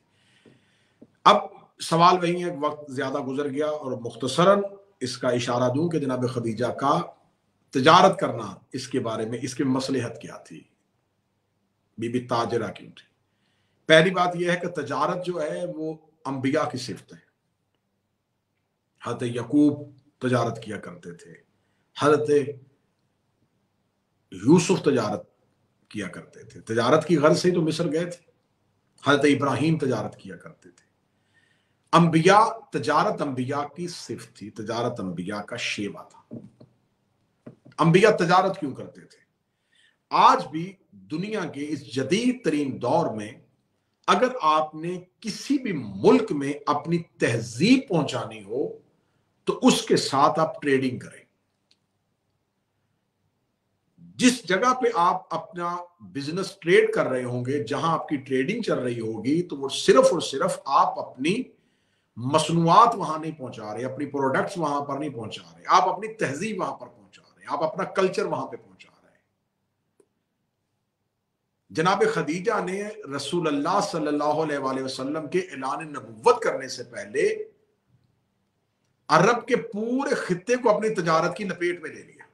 اب سوال وہی ہے، وقت زیادہ گزر گیا اور مختصراً اس کا اشارہ دوں کہ جناب خدیجہ کا تجارت کرنا اس کے بارے میں اس کی مصلحت کیا تھی، بی بی تاجرہ کیوں تھی. پہلی بات یہ ہے کہ تجارت جو ہے وہ انبیاء کی صفت ہے. حضرت یعقوب تجارت کیا کرتے تھے، حضرت یوسف تجارت کیا کرتے تھے، تجارت کی غرض سے تو مصر گئے تھے. حضرت ابراہیم تجارت کیا کرتے تھے. انبیاء تجارت انبیاء کی صفت تھی، تجارت انبیاء کا شیوا تھا. انبیاء تجارت کیوں کرتے تھے؟ آج بھی دنیا کے اس جدید ترین دور میں اگر آپ نے کسی بھی ملک میں اپنی تہذیب پہنچانی ہو تو اس کے ساتھ آپ ٹریڈنگ کریں. جس جگہ پہ آپ اپنا بزنس ٹریڈ کر رہے ہوں گے، جہاں آپ کی ٹریڈنگ چل رہی ہوگی، تو وہ صرف اور صرف آپ اپنی مصنوعات وہاں نہیں پہنچا رہے، اپنی پروڈکٹس وہاں پر نہیں پہنچا رہے، آپ اپنی تہذیب وہاں پر پہنچا رہے ہیں، آپ اپنا کلچر وہاں پہ پہنچا رہے ہیں. جناب خدیجہ نے رسول اللہ صلی اللہ علیہ وآلہ وسلم کے اعلان نبوت کرنے سے پہلے عرب کے پورے خطے کو اپنی تجارت کی لپیٹ میں لے لیا.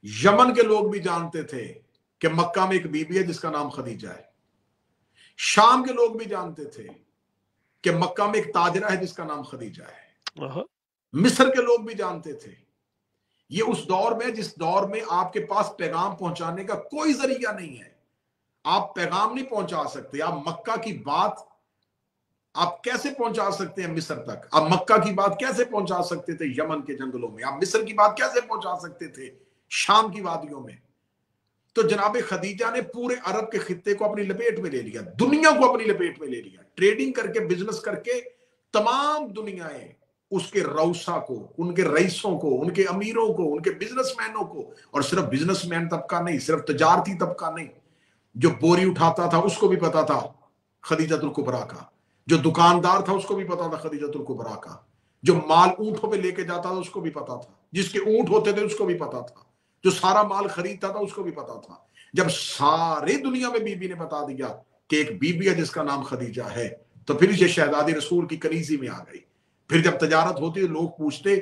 یمن کے لوگ بھی جانتے تھے کہ مکہ میں ایک بی بی ہے جس کا نام خدیجہ ہے. شام کے لوگ بھی جانتے تھے کہ مکہ میں ایک تاجرہ ہے جس کا نام خدیجہ ہے. مصر کے لوگ بھی جانتے تھے. یہ اس دور میں جس دور میں آپ کے پاس پیغام پہنچانے کا کوئی ذریعہ نہیں ہے، آپ پیغام نہیں پہنچا سکتے. آپ مکہ کی بات آپ کیسے پہنچا سکتے ہیں مصر تک؟ آپ مکہ کی بات کیسے پہنچا سکتے تھے یمن کے جنگلوں میں؟ آپ مصر کی بات کیسے پہنچا سکتے تھے شام کی وادیوں میں؟ تو جناب خدیجہ نے پورے عرب کے خطے کو اپنی لپیٹ میں لے لیا، دنیا کو اپنی لپیٹ میں لے لیا. ٹریڈنگ کر کے، بزنس کر کے تمام دنیایں اس کے روسا کو، ان کے رئیسوں کو، ان کے امیروں کو، ان کے بزنس مینوں کو، اور صرف بزنس مین طبقہ نہیں، صرف تجارتی طبقہ نہیں، جو بوری اٹھاتا تھا اس کو بھی پتا تھا خدیجہ الکبریٰ کا، جو دکاندار تھا اس کو بھی پتا تھا خدیجہ الکبریٰ کا، جو مال اونٹوں پہ لے کے جاتا تھا اس کو بھی پتا تھا، جس کے اونٹ ہوتے تھے اس کو بھی پتا تھا، جو سارا مال خریدتا تھا اس کو بھی پتا تھا. جب ساری دنیا میں بی بی نے بتا دیا کہ ایک بی بی ہے جس کا نام خدیجہ ہے، تو پھر یہ شہزادی رسول کی کنیزی میں آ گئی. پھر جب تجارت ہوتی تو لوگ پوچھتے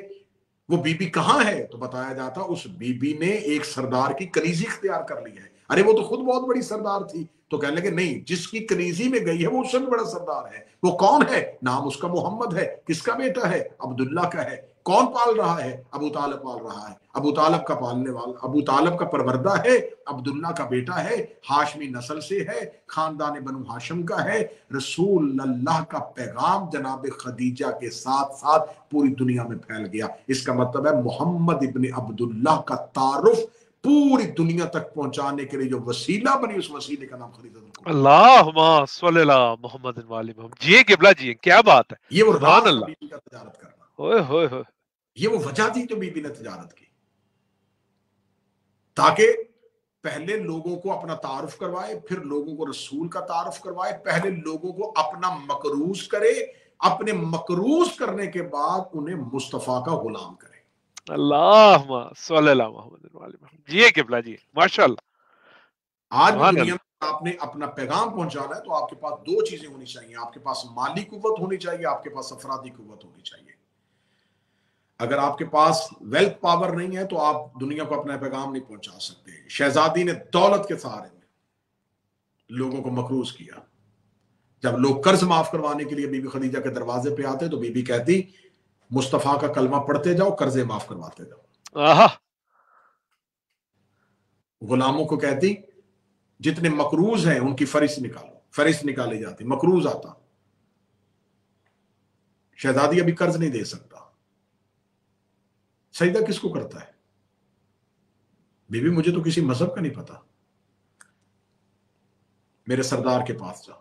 وہ بی بی کہاں ہے؟ تو بتایا جاتا اس بی بی نے ایک سردار کی کنیزی اختیار کر لی ہے. ارے وہ تو خود بہت بڑی سردار تھی. تو کہنے لگے نہیں، جس کی کنیزی میں گئی ہے وہ اس سے بھی بڑا سردار ہے. وہ کون ہے؟ نام اس کا محمد ہے. کس کا بیٹا ہے؟ عبداللہ کا ہے. کون پال رہا ہے؟ ابو طالب پال رہا ہے. ابو طالب کا پالنے والا، ابو طالب کا پروردہ ہے. عبداللہ کا بیٹا ہے، ہاشمی نسل سے ہے، خاندان بنو ہاشم کا ہے. رسول اللہ کا پیغام جناب خدیجہ کے ساتھ ساتھ پوری دنیا میں پھیل گیا. اس کا مطلب ہے محمد ابن عبداللہ کا تعارف پوری دنیا تک پہنچانے کے لیے جو وسیلہ بنی، اس وسیلے کا نام خدیجہ الکبریٰ. اللہم صلی اللہ محمد والی محمد. جی قبلہ جی، کیا بات ہے. یہ وہ سبحان راز تھا اللہ. بی بی کا تجارت کرنا. اوئے ہوئے ہوئے. یہ وہ وجہ تھی جو بی بی نے تجارت کی، تاکہ پہلے لوگوں کو اپنا تعارف کروائے، پھر لوگوں کو رسول کا تعارف کروائے. پہلے لوگوں کو اپنا مقروض کرے، اپنے مقروض کرنے کے بعد انہیں مصطفیٰ کا غلام کرے. اللہم صلی اللہ محمد والی محمد. جی قبلہ جی، ماشاءاللہ. آج بھی سبحان دنیا اللہ. میں آپ نے اپنا پیغام پہنچانا ہے تو آپ کے پاس دو چیزیں ہونی چاہیے. آپ کے پاس مالی قوت ہونی چاہیے، آپ کے پاس افرادی قوت ہونی چاہیے. اگر آپ کے پاس ویلتھ پاور نہیں ہے تو آپ دنیا کو اپنا پیغام نہیں پہنچا سکتے. شہزادی نے دولت کے سہارے میں لوگوں کو مقروض کیا. جب لوگ قرض معاف کروانے کے لیے بی بی خدیجہ کے دروازے پہ آتے تو بی بی کہتی مصطفیٰ کا کلمہ پڑھتے جاؤ، قرضے معاف کرواتے جاؤ. آہا. غلاموں کو کہتی جتنے مقروض ہیں ان کی فہرست نکالو. فہرست نکالی جاتی، مقروض آتا. شہزادی ابھی قرض نہیں دے سکتا. سجدہ کس کو کرتا ہے؟ بی بی مجھے تو کسی مذہب کا نہیں پتا. میرے سردار کے پاس جا.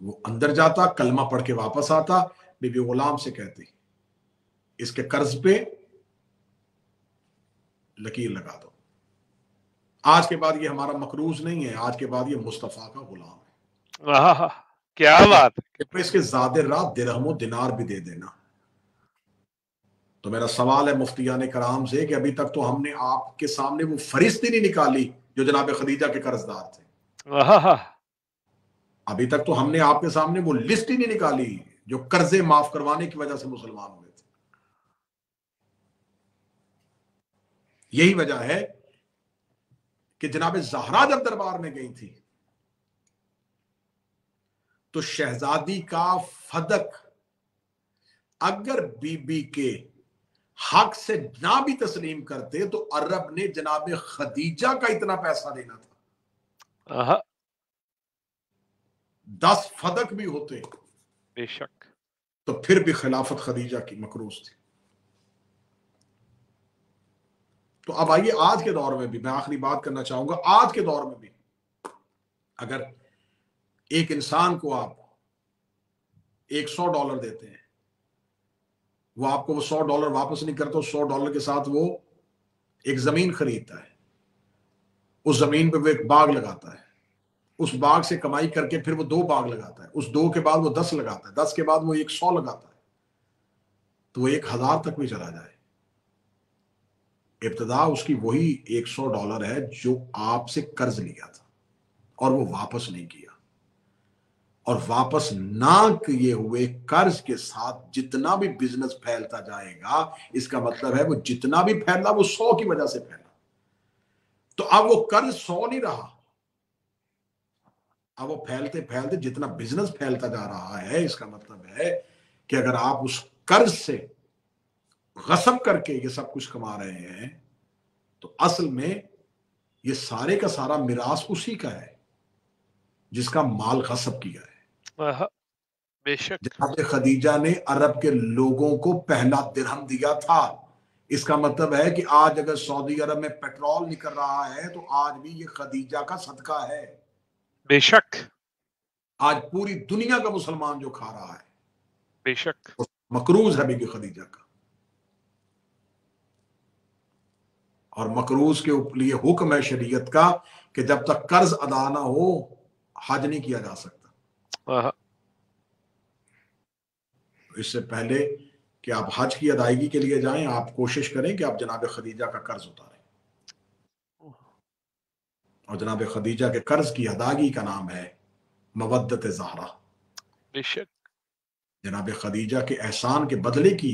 وہ اندر جاتا، کلمہ پڑھ کے واپس آتا. بی بی غلام سے کہتی اس کے قرض پہ لکیر لگا دو. آج کے بعد یہ ہمارا مقروض نہیں ہے، آج کے بعد یہ مصطفیٰ کا غلام ہے. آہا. کیا بات ہے. اس کے زیادہ رات درہم و دینار بھی دے دینا. تو میرا سوال ہے مفتیان کرام سے کہ ابھی تک تو ہم نے آپ کے سامنے وہ فہرست ہی نہیں نکالی جو جناب خدیجہ کے قرض دار تھے. آہا. ابھی تک تو ہم نے آپ کے سامنے وہ لسٹ ہی نہیں نکالی جو قرضے معاف کروانے کی وجہ سے مسلمان ہوئے تھے. یہی وجہ ہے کہ جناب زہرا جب دربار میں گئی تھی تو شہزادی کا فدق اگر بی بی کے حق سے نہ بھی تسلیم کرتے تو عرب نے جناب خدیجہ کا اتنا پیسہ دینا تھا. آہا. 10 فدق بھی ہوتے بے شک. تو پھر بھی خلافت خدیجہ کی مقروض تھی. تو اب آئیے آج کے دور میں بھی میں آخری بات کرنا چاہوں گا. آج کے دور میں بھی اگر ایک انسان کو آپ $100 دیتے ہیں، وہ آپ کو وہ $100 واپس نہیں کرتا. $100 کے ساتھ وہ ایک زمین خریدتا ہے. اس زمین پہ وہ ایک باغ لگاتا ہے. اس باغ سے کمائی کر کے پھر وہ 2 باغ لگاتا ہے. اس 2 کے بعد وہ 10 لگاتا ہے. 10 کے بعد وہ 100 لگاتا ہے. تو وہ 1000 تک بھی چلا جائے. ابتدا اس کی وہی $100 ہے جو آپ سے قرض لیا تھا اور وہ واپس نہیں کیا. اور واپس نہ کیے ہوئے قرض کے ساتھ جتنا بھی بزنس پھیلتا جائے گا، اس کا مطلب ہے وہ جتنا بھی پھیلا وہ 100 کی وجہ سے پھیلا. تو اب وہ قرض 100 نہیں رہا. اب وہ پھیلتے پھیلتے جتنا بزنس پھیلتا جا رہا ہے، اس کا مطلب ہے کہ اگر آپ اس قرض سے غصب کر کے یہ سب کچھ کما رہے ہیں تو اصل میں یہ سارے کا سارا میراث اسی کا ہے جس کا مال غصب کیا ہے. آہا. بے شک. جناب خدیجہ نے عرب کے لوگوں کو پہلا درہم دیا تھا. اس کا مطلب ہے کہ آج اگر سعودی عرب میں پیٹرول نکل رہا ہے تو آج بھی یہ خدیجہ کا صدقہ ہے. بے شک. آج پوری دنیا کا مسلمان جو کھا رہا ہے بے شک. مقروض ہے بی بی خدیجہ کا. اور مقروض کے لیے حکم ہے شریعت کا کہ جب تک قرض ادا نہ ہو حج نہیں کیا جا سکتا. آہا. اس سے پہلے کہ آپ حج کی ادائیگی کے لیے جائیں، آپ کوشش کریں کہ آپ جناب خدیجہ کا قرض اتاریں. اور جناب خدیجہ کے قرض کی ادائیگی کا نام ہے مودت زہرا. بے شک. جناب خدیجہ کے احسان کے بدلے کی